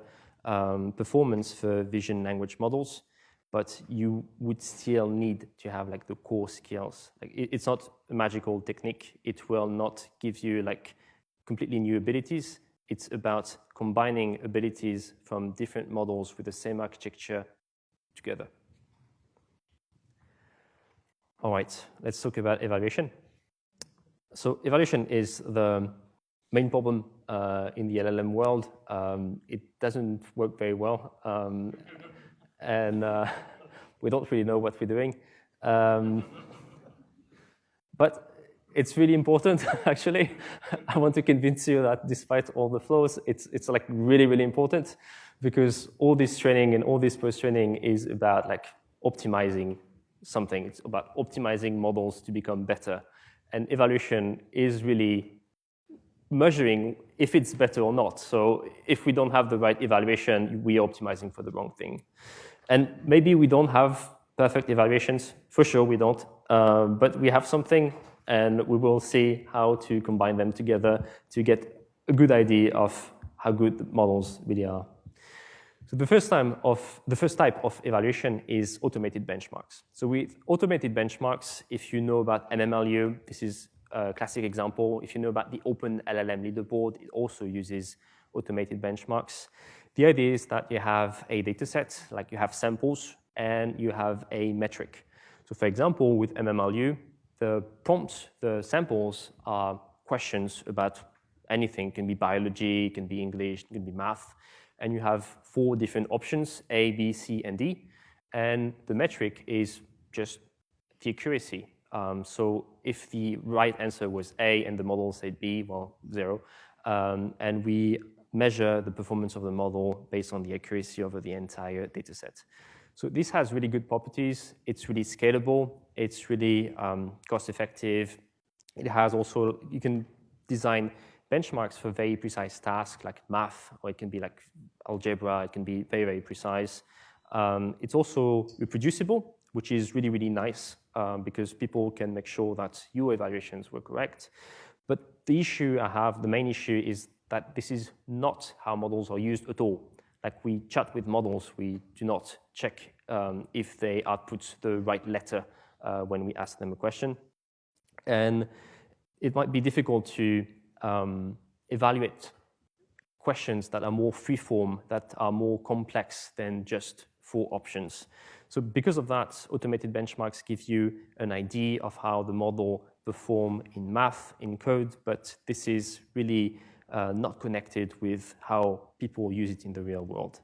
performance for vision language models, but you would still need to have like the core skills. Like it's not a magical technique. It will not give you like completely new abilities. It's about combining abilities from different models with the same architecture together. All right, let's talk about evaluation. So evaluation is the main problem in the LLM world. It doesn't work very well, and we don't really know what we're doing. But it's really important, actually. I want to convince you that despite all the flaws, it's like really, really important because all this training and all this post-training is about like optimizing something. It's about optimizing models to become better. And evaluation is really measuring if it's better or not. So if we don't have the right evaluation, we are optimizing for the wrong thing. And maybe we don't have perfect evaluations. For sure we don't. But we have something, and we will see how to combine them together to get a good idea of how good the models really are. So the first type of evaluation is automated benchmarks. So with automated benchmarks, if you know about MMLU, this is a classic example. If you know about the Open LLM leaderboard, it also uses automated benchmarks. The idea is that you have a data set, like you have samples, and you have a metric. So for example, with MMLU, the prompts, the samples are questions about anything. It can be biology, it can be English, it can be math. And you have 4 different options, A, B, C, and D. And the metric is just the accuracy. So if the right answer was A and the model said B, well, 0. And we measure the performance of the model based on the accuracy over the entire data set. So this has really good properties. It's really scalable. It's really cost-effective. It has also, you can design benchmarks for very precise tasks like math, or it can be like algebra. It can be very, very precise. It's also reproducible, which is really, really nice because people can make sure that your evaluations were correct. But the issue I have, the main issue is that this is not how models are used at all. Like we chat with models, we do not check if they output the right letter when we ask them a question. And it might be difficult to evaluate questions that are more freeform, that are more complex than just 4 options. So because of that, automated benchmarks give you an idea of how the model performs in math, in code, but this is really not connected with how people use it in the real world.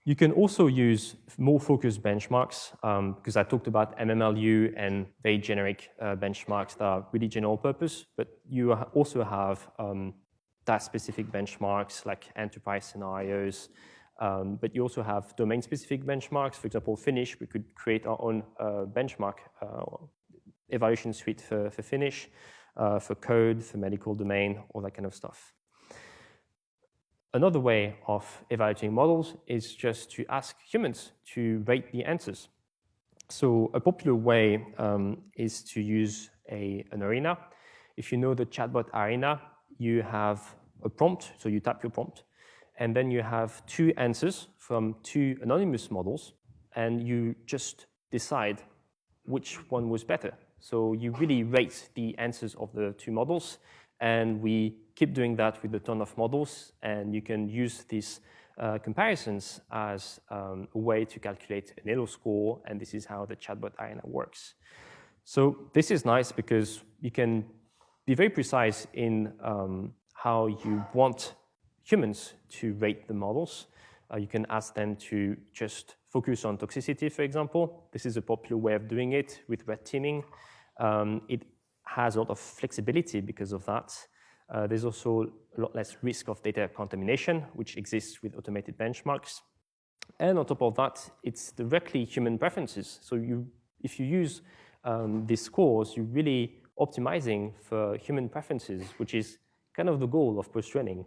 You can also use more focused benchmarks because I talked about MMLU and very generic benchmarks that are really general purpose, but you also have task-specific benchmarks like enterprise scenarios, but you also have domain-specific benchmarks. For example, Finnish, we could create our own benchmark evaluation suite for Finnish, for code, for medical domain, all that kind of stuff. Another way of evaluating models is just to ask humans to rate the answers. So a popular way is to use an arena. If you know the chatbot arena, you have a prompt, so you type your prompt, and then you have 2 answers from 2 anonymous models, and you just decide which one was better. So you really rate the answers of the 2 models, and we keep doing that with a ton of models, and you can use these comparisons as a way to calculate an Elo score, and this is how the chatbot arena works. So this is nice because you can be very precise in how you want humans to rate the models. You can ask them to just focus on toxicity, for example. This is a popular way of doing it with red teaming. It has a lot of flexibility because of that. There's also a lot less risk of data contamination, which exists with automated benchmarks. And on top of that, it's directly human preferences. So if you use these scores, you're really optimizing for human preferences, which is kind of the goal of post-training.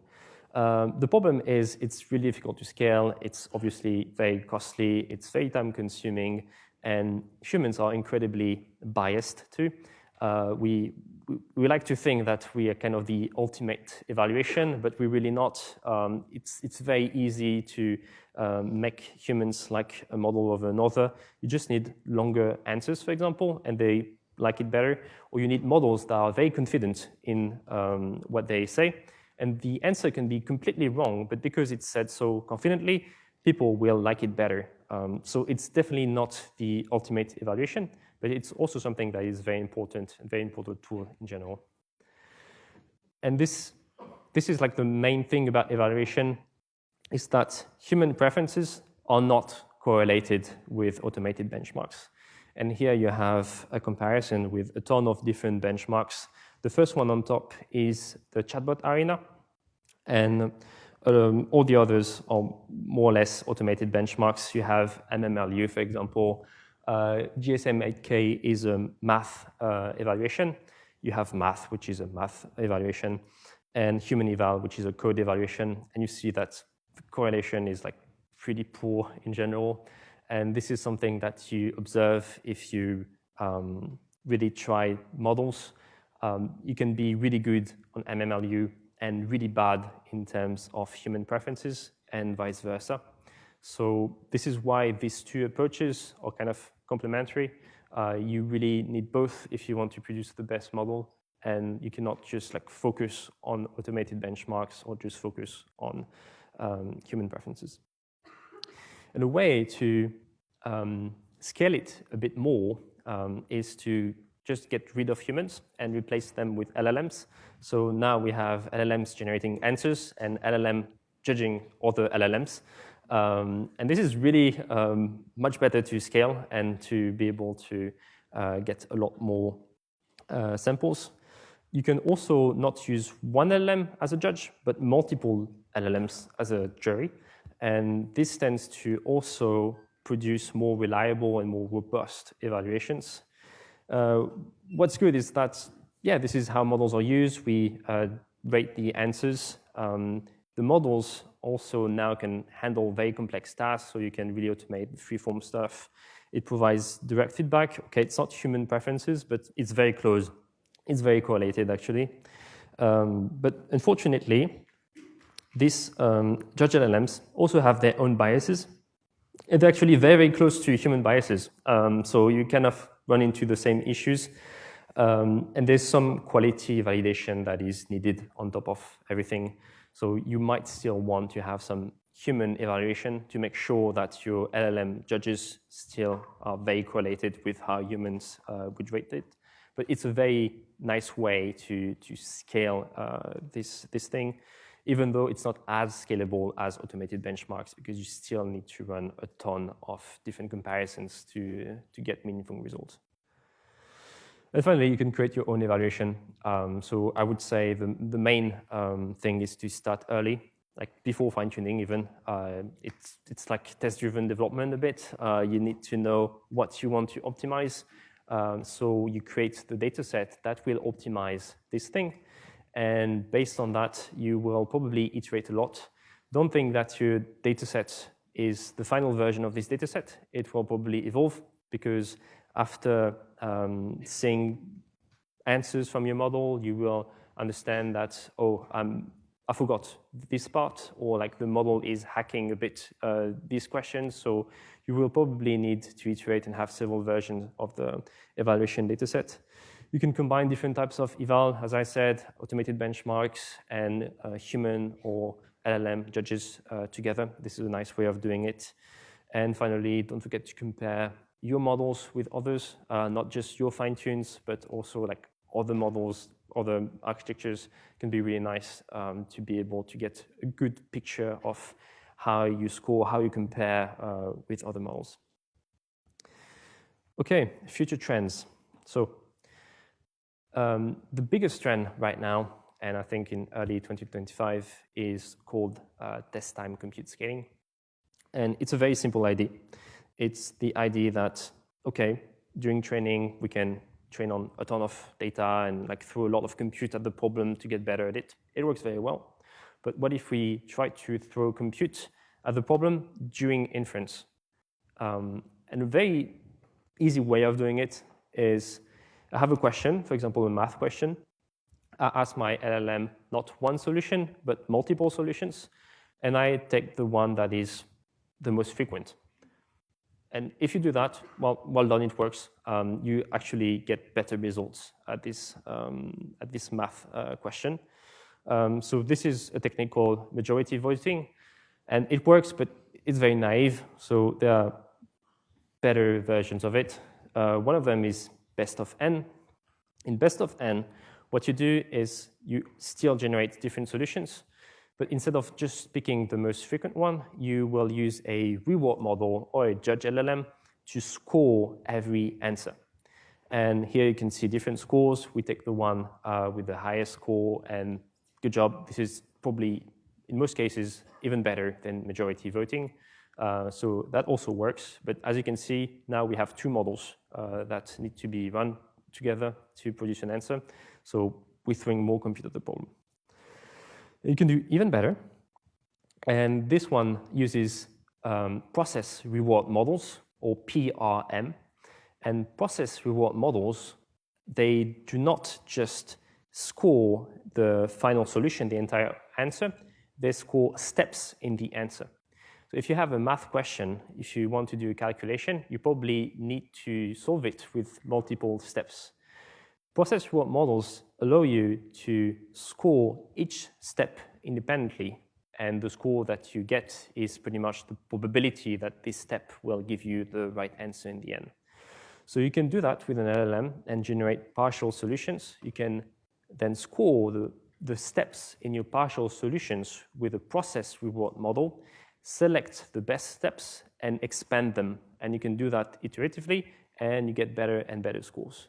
The problem is it's really difficult to scale. It's obviously very costly. It's very time-consuming. And humans are incredibly biased too. We like to think that we are kind of the ultimate evaluation, but we're really not. It's very easy to make humans like a model of another. You just need longer answers, for example, and they like it better. Or you need models that are very confident in what they say. And the answer can be completely wrong, but because it's said so confidently, people will like it better. So it's definitely not the ultimate evaluation, but it's also something that is very important, a very important tool in general. And this is like the main thing about evaluation, is that human preferences are not correlated with automated benchmarks. And here you have a comparison with a ton of different benchmarks. The first one on top is the chatbot arena, and all the others are more or less automated benchmarks. You have MMLU, for example. GSM-8K is a math evaluation. You have math, which is a math evaluation, and human eval, which is a code evaluation. And you see that the correlation is like pretty poor in general. And this is something that you observe if you really try models. You can be really good on MMLU and really bad in terms of human preferences and vice versa. So this is why these two approaches are kind of complementary. You really need both if you want to produce the best model, and you cannot just like focus on automated benchmarks or just focus on human preferences. And a way to scale it a bit more is to just get rid of humans and replace them with LLMs. So now we have LLMs generating answers and LLM judging other LLMs. And this is really much better to scale and to be able to get a lot more samples. You can also not use one LLM as a judge, but multiple LLMs as a jury. And this tends to also produce more reliable and more robust evaluations. What's good is that, yeah, this is how models are used. We rate the answers. The models also now can handle very complex tasks, so you can really automate the freeform stuff. It provides direct feedback. Okay, it's not human preferences, but it's very close. It's very correlated, actually. But unfortunately, these judge LLMs also have their own biases. And they're actually very, very close to human biases. So you kind of run into the same issues. And there's some quality validation that is needed on top of everything. So you might still want to have some human evaluation to make sure that your LLM judges still are very correlated with how humans would rate it. But it's a very nice way to scale this thing, even though it's not as scalable as automated benchmarks, because you still need to run a ton of different comparisons to get meaningful results. And finally, you can create your own evaluation. So I would say the main thing is to start early, like before fine-tuning even. It's like test-driven development a bit. You need to know what you want to optimize. So you create the data set that will optimize this thing. And based on that, you will probably iterate a lot. Don't think that your data set is the final version of this data set. It will probably evolve, because after seeing answers from your model, you will understand that, oh, I forgot this part, or like the model is hacking a bit these questions. So you will probably need to iterate and have several versions of the evaluation data set. You can combine different types of eval, as I said, automated benchmarks and human or LLM judges together. This is a nice way of doing it. And finally, don't forget to compare your models with others, not just your fine-tunes, but also like other models other architectures can be really nice to be able to get a good picture of how you score, how you compare with other models. Okay, future trends. So the biggest trend right now, and I think in early 2025, is called test time compute scaling. And it's a very simple idea. It's the idea that, okay, during training, we can train on a ton of data and like throw a lot of compute at the problem to get better at it. It works very well. But what if we try to throw compute at the problem during inference? And a very easy way of doing it is I have a question, for example, a math question. I ask my LLM not one solution, but multiple solutions. And I take the one that is the most frequent. And if you do that, well done, it works. You actually get better results at this math question. So this is a technique called majority voting. And it works, but it's very naive. So there are better versions of it. One of them is best of n. In best of n, what you do is you still generate different solutions. But instead of just picking the most frequent one, you will use a reward model or a judge LLM to score every answer. And here you can see different scores. We take the one with the highest score, and good job. This is probably, in most cases, even better than majority voting. So that also works. But as you can see, now we have two models that need to be run together to produce an answer. So we're throwing more compute at the problem. You can do even better. And this one uses process reward models, or PRM. And process reward models, they do not just score the final solution, the entire answer. They score steps in the answer. So if you have a math question, if you want to do a calculation, you probably need to solve it with multiple steps. Process reward models allow you to score each step independently, and the score that you get is pretty much the probability that this step will give you the right answer in the end. So you can do that with an LLM and generate partial solutions. You can then score the steps in your partial solutions with a process reward model, select the best steps, and expand them. And you can do that iteratively, and you get better and better scores.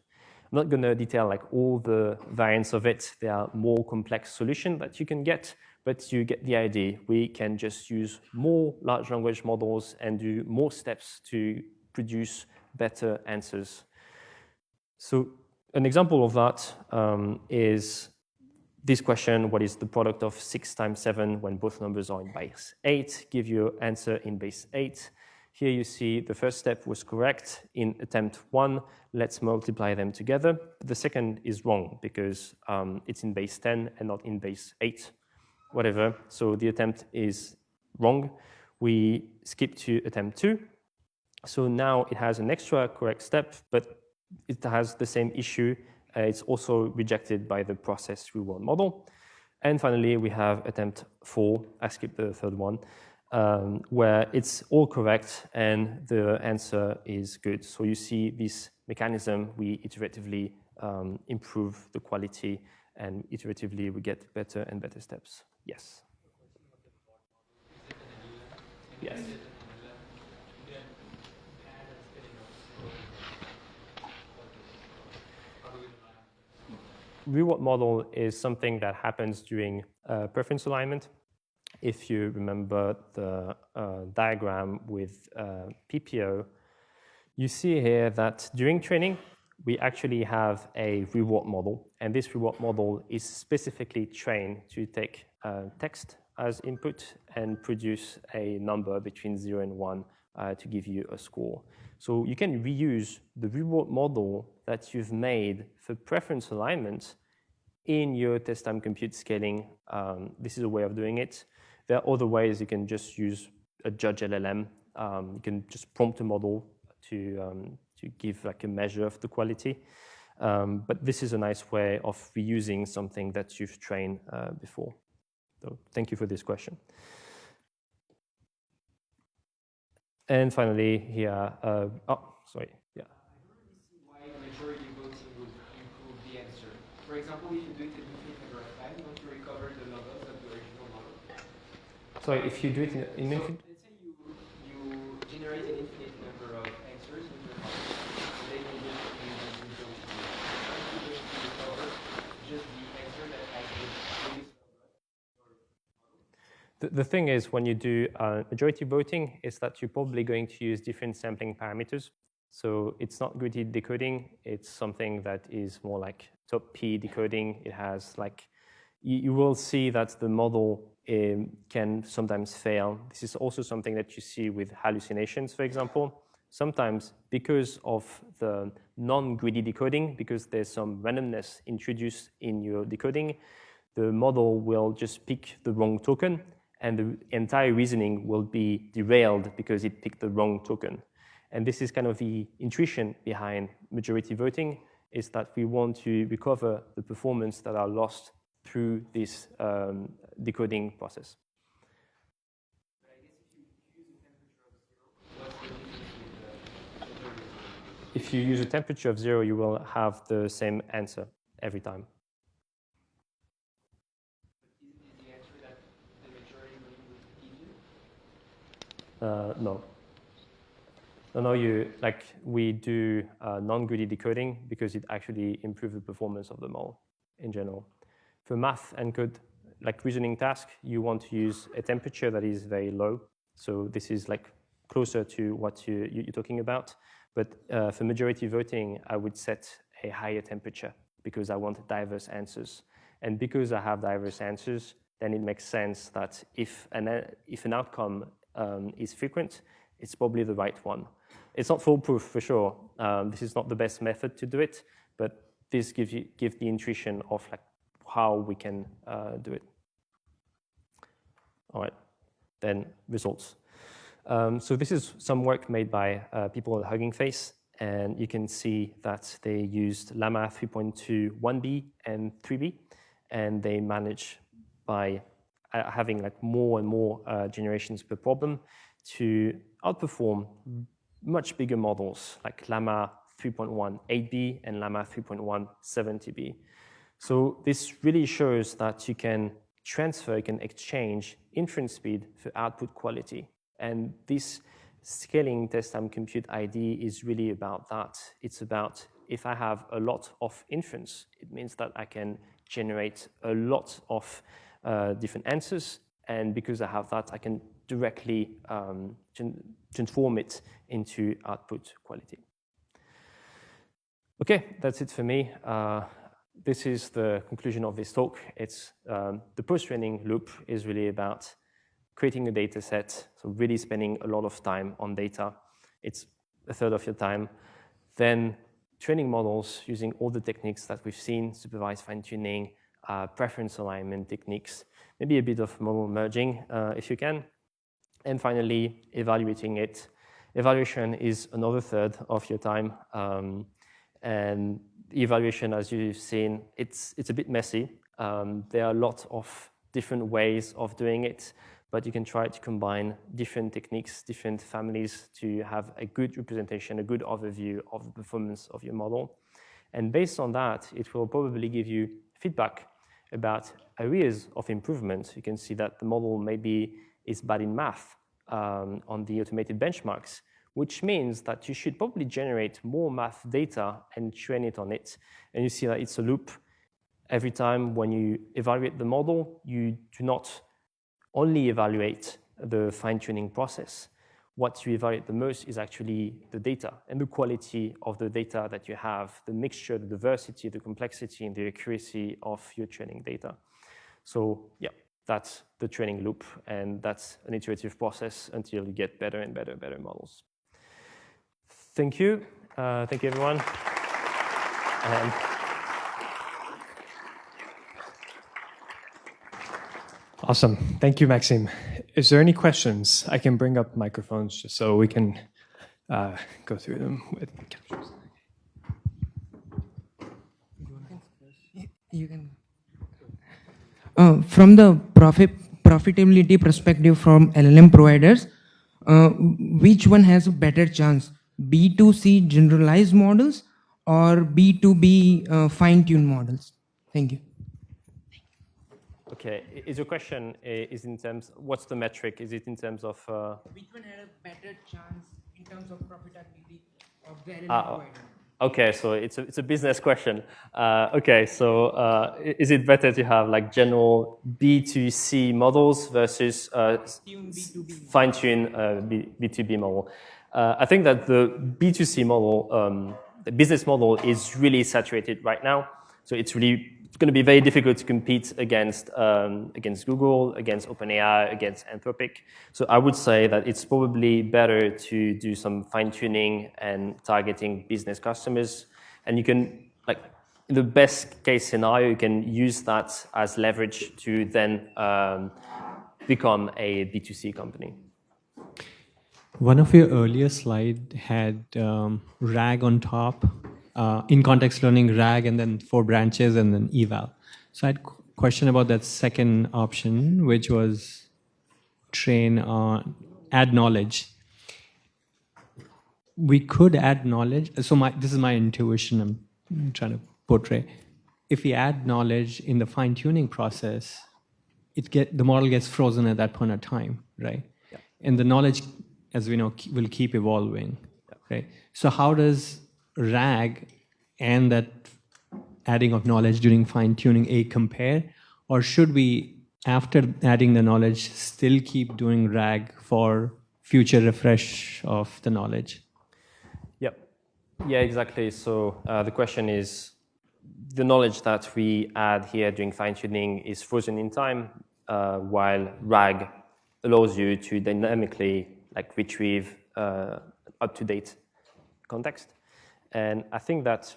I'm not going to detail like all the variants of it. There are more complex solutions that you can get, but you get the idea. We can just use more large language models and do more steps to produce better answers. So an example of that is this question: what is the product of 6 times 7 when both numbers are in base 8? Give you an answer in base 8. Here you see the first step was correct in attempt 1. Let's multiply them together. The second is wrong because it's in base 10 and not in base 8, whatever. So the attempt is wrong. We skip to attempt 2. So now it has an extra correct step, but it has the same issue. It's also rejected by the process reward model. And finally, we have attempt 4. I skipped the third one. Where it's all correct and the answer is good. So you see this mechanism, we iteratively improve the quality, and iteratively we get better and better steps. Yes? Yes. Reward model is something that happens during preference alignment. If you remember the diagram with PPO, you see here that during training, we actually have a reward model. And this reward model is specifically trained to take text as input and produce a number between 0 and 1 to give you a score. So you can reuse the reward model that you've made for preference alignment in your test time compute scaling. This is a way of doing it. There are other ways. You can just use a judge LLM. You can just prompt a model to give like a measure of the quality. But this is a nice way of reusing something that you've trained before. So thank you for this question. And finally, here, sorry, yeah. I don't really see why majority voting would improve the answer. For example, if you do it an infinite number of times, don't you recover the levels of the original model? So if you do it in infinite. Let's say you generate an infinite number of answers with your model, and then you just use the result. Are you going to recover just the answer that has the biggest number? The thing is, when you do majority voting, is that you're probably going to use different sampling parameters. So it's not greedy decoding. It's something that is more like top P decoding. It has like, you will see that the model can sometimes fail. This is also something that you see with hallucinations, for example. Sometimes because of the non-greedy decoding, because there's some randomness introduced in your decoding, the model will just pick the wrong token, and the entire reasoning will be derailed because it picked the wrong token. And this is kind of the intuition behind majority voting, is that we want to recover the performance that are lost through this decoding process. But I guess if you use a temperature of 0, what's the difference with the majority? If you use a temperature of 0, you will have the same answer every time. But is the answer that the majority would give you? No. No, we do non-greedy decoding because it actually improves the performance of the model in general. For math and code, like reasoning task, you want to use a temperature that is very low. So this is like closer to what you're talking about. But for majority voting, I would set a higher temperature because I want diverse answers. And because I have diverse answers, then it makes sense that if an outcome is frequent, it's probably the right one. It's not foolproof for sure. This is not the best method to do it, but this gives the intuition of like how we can do it. All right, then results. So this is some work made by people at Hugging Face, and you can see that they used Llama 3.2 1B and 3B, and they manage by having like more and more generations per problem to outperform much bigger models like Llama 3.1 8B and Llama 3.1 70B. So this really shows that you can transfer, you can exchange inference speed for output quality. And this scaling test time compute ID is really about that. It's about if I have a lot of inference, it means that I can generate a lot of different answers. And because I have that, I can directly transform it into output quality. Okay, that's it for me. This is the conclusion of this talk. It's the post-training loop is really about creating a data set, so really spending a lot of time on data. It's a third of your time. Then training models using all the techniques that we've seen, supervised fine-tuning, preference alignment techniques, maybe a bit of model merging if you can. And finally, evaluating it. Evaluation is another third of your time. And evaluation, as you've seen, it's a bit messy. There are a lot of different ways of doing it, but you can try to combine different techniques, different families to have a good representation, a good overview of the performance of your model. And based on that, it will probably give you feedback about areas of improvement. You can see that the model maybe is bad in math on the automated benchmarks, which means that you should probably generate more math data and train it on it. And you see that it's a loop. Every time when you evaluate the model, you do not only evaluate the fine-tuning process. What you evaluate the most is actually the data and the quality of the data that you have, the mixture, the diversity, the complexity, and the accuracy of your training data. So yeah, that's the training loop, and that's an iterative process until you get better and better models. Thank you. Thank you, everyone. Awesome. Thank you, Maxime. Is there any questions? I can bring up microphones just so we can go through them with captures. You can. From the profitability perspective from LLM providers, which one has a better chance? B2C generalized models or B2B fine-tuned models? Thank you. Okay, is your question is in terms, what's the metric? Is it in terms of? Which one had a better chance in terms of profitability of the LLM provider? Okay, so it's a business question. Okay, so is it better to have like general B2C models versus fine-tune B2B model? I think that the B2C model, the business model, is really saturated right now. So it's really going to be very difficult to compete against Google, against OpenAI, against Anthropic. So I would say that it's probably better to do some fine-tuning and targeting business customers. And you can, like, in the best case scenario, you can use that as leverage to then become a B2C company. One of your earlier slides had RAG on top, in context learning RAG, and then 4 branches, and then eval. So I had a question about that second option, which was add knowledge. We could add knowledge. So this is my intuition I'm trying to portray. If we add knowledge in the fine-tuning process, the model gets frozen at that point of time, right? Yeah. And the knowledge, as we know, will keep evolving, right? So how does RAG and that adding of knowledge during fine-tuning compare? Or should we, after adding the knowledge, still keep doing RAG for future refresh of the knowledge? Yep. Yeah, exactly. So the question is, the knowledge that we add here during fine-tuning is frozen in time, while RAG allows you to dynamically retrieve up-to-date context. And I think that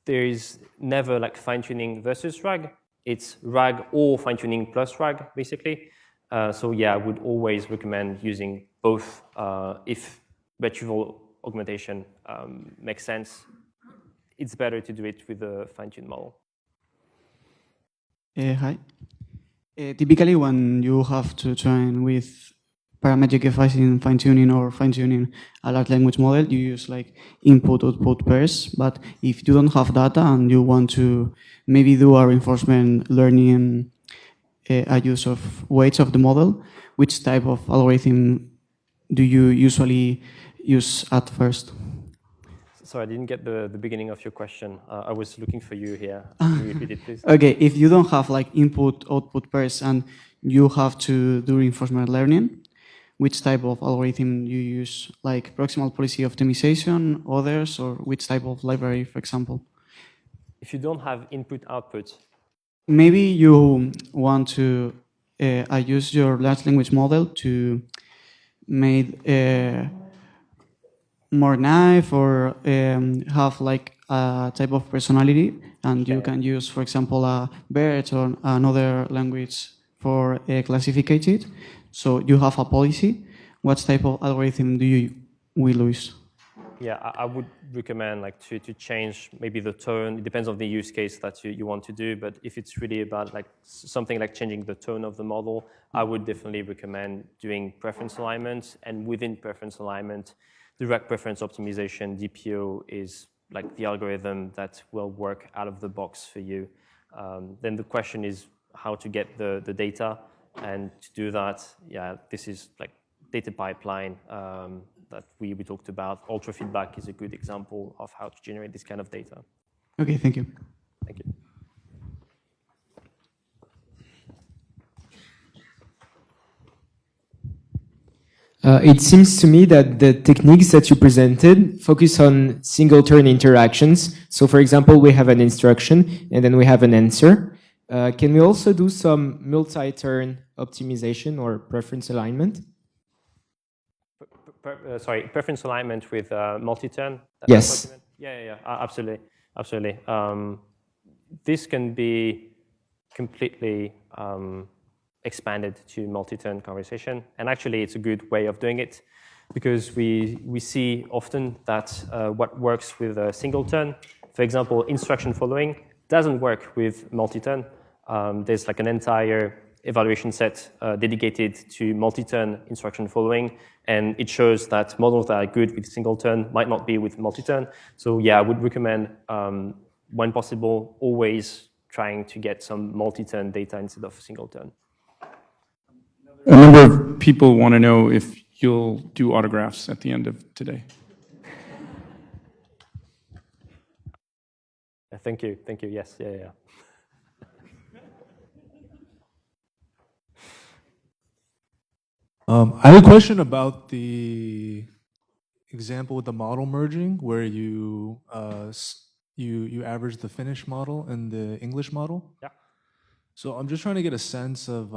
there is never fine-tuning versus RAG. It's RAG or fine-tuning plus RAG, basically. So yeah, I would always recommend using both if retrieval augmentation makes sense. It's better to do it with a fine-tuned model. Hi. Typically, when you have to train with parametric fine-tuning or fine-tuning a large language model, you use input-output pairs. But if you don't have data and you want to maybe do a reinforcement learning, a use of weights of the model, which type of algorithm do you usually use at first? Sorry, I didn't get the beginning of your question. I was looking for you here. Can you repeat it, please? Okay, if you don't have input-output pairs and you have to do reinforcement learning, which type of algorithm you use, like proximal policy optimization, others, or which type of library, for example? If you don't have input-output, maybe you want to use your large language model to make more naive or have a type of personality, and you can use, for example, a BERT or another language for classificate it. So you have a policy. What type of algorithm do you will use? Yeah, I would recommend to change maybe the tone. It depends on the use case that you want to do, but if it's really about something like changing the tone of the model, I would definitely recommend doing preference alignment. And within preference alignment, direct preference optimization, DPO, is the algorithm that will work out of the box for you. Then the question is how to get the data. And to do that, yeah, this is data pipeline that we talked about. Ultra feedback is a good example of how to generate this kind of data. Okay, thank you. Thank you. It seems to me that the techniques that you presented focus on single-turn interactions. So for example, we have an instruction and then we have an answer. Can we also do some multi-turn optimization or preference alignment? Sorry, preference alignment with multi-turn? Yes. Yeah, absolutely. This can be completely expanded to multi-turn conversation. And actually, it's a good way of doing it because we see often that what works with a single turn, for example, instruction following, doesn't work with multi-turn. There's an entire evaluation set dedicated to multi-turn instruction following, and it shows that models that are good with single turn might not be with multi-turn. So yeah, I would recommend, when possible, always trying to get some multi-turn data instead of single turn. A number of people want to know if you'll do autographs at the end of today. Thank you. Yes, yeah. I have a question about the example with the model merging, where you average the Finnish model and the English model. Yeah. So I'm just trying to get a sense of,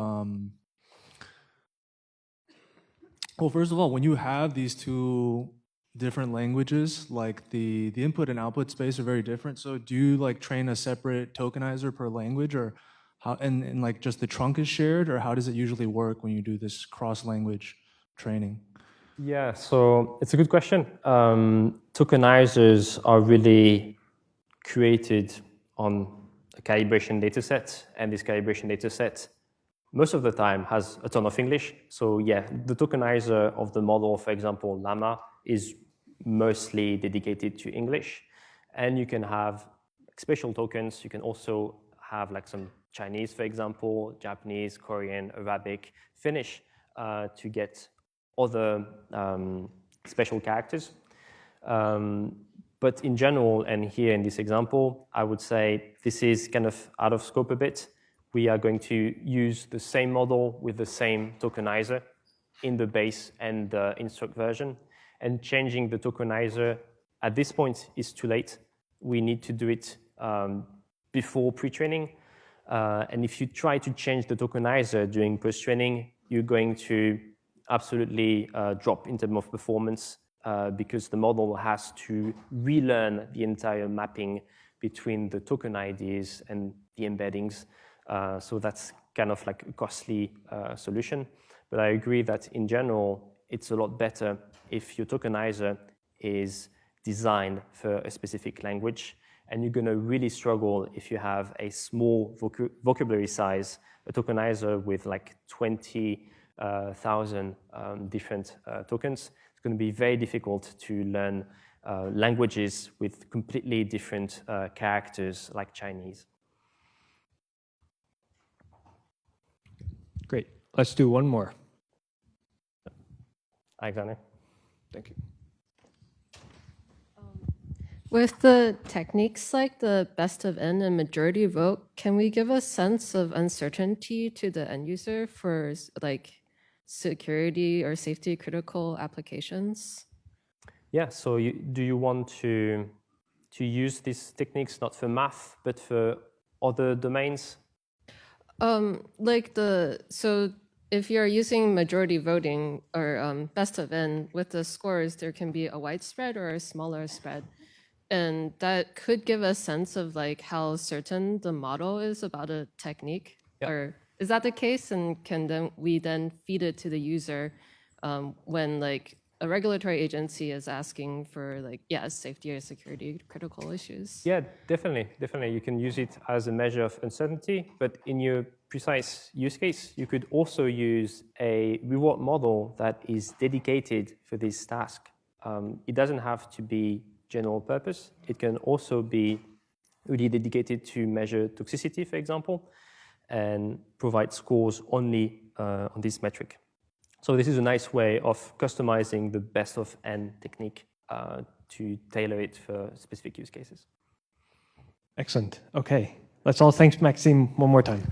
well, first of all, when you have these two different languages, like the input and output space are very different. So do you like train a separate tokenizer per language, or how, and like just the trunk is shared, or how does it usually work when you do this cross-language training? Yeah, so it's a good question. Tokenizers are really created on a calibration dataset, and this calibration dataset most of the time has a ton of English. So yeah, the tokenizer of the model, for example, Llama, is mostly dedicated to English. And you can have special tokens. You can also have like some Chinese, for example, Japanese, Korean, Arabic, Finnish, to get other special characters. But in general, and here in this example, I would say this is kind of out of scope a bit. We are going to use the same model with the same tokenizer in the base and the instruct version. And changing the tokenizer at this point is too late. We need to do it before pre-training. And if you try to change the tokenizer during post-training, you're going to absolutely drop in terms of performance because the model has to relearn the entire mapping between the token IDs and the embeddings. So that's kind of like a costly solution. But I agree that in general, it's a lot better if your tokenizer is designed for a specific language. And you're going to really struggle if you have a small vocabulary size, a tokenizer with like 20,000 different tokens. It's going to be very difficult to learn languages with completely different characters like Chinese. Great. Let's do one more. Alexander. Thank you. With the techniques like the best of n and majority vote, can we give a sense of uncertainty to the end user for like security or safety critical applications? Yeah, so do you want to use these techniques not for math, but for other domains? So if you're using majority voting or best of n with the scores, there can be a wide spread or a smaller spread. And that could give a sense of like how certain the model is about a technique. Yeah. Or is that the case? And can we then feed it to the user when like a regulatory agency is asking for like, safety or security critical issues? Yeah, definitely. You can use it as a measure of uncertainty, but in your precise use case, you could also use a reward model that is dedicated for this task. It doesn't have to be general purpose. It can also be really dedicated to measure toxicity, for example, and provide scores only on this metric. So this is a nice way of customizing the best of n technique to tailor it for specific use cases. Excellent. Okay. Let's all thank Maxime one more time.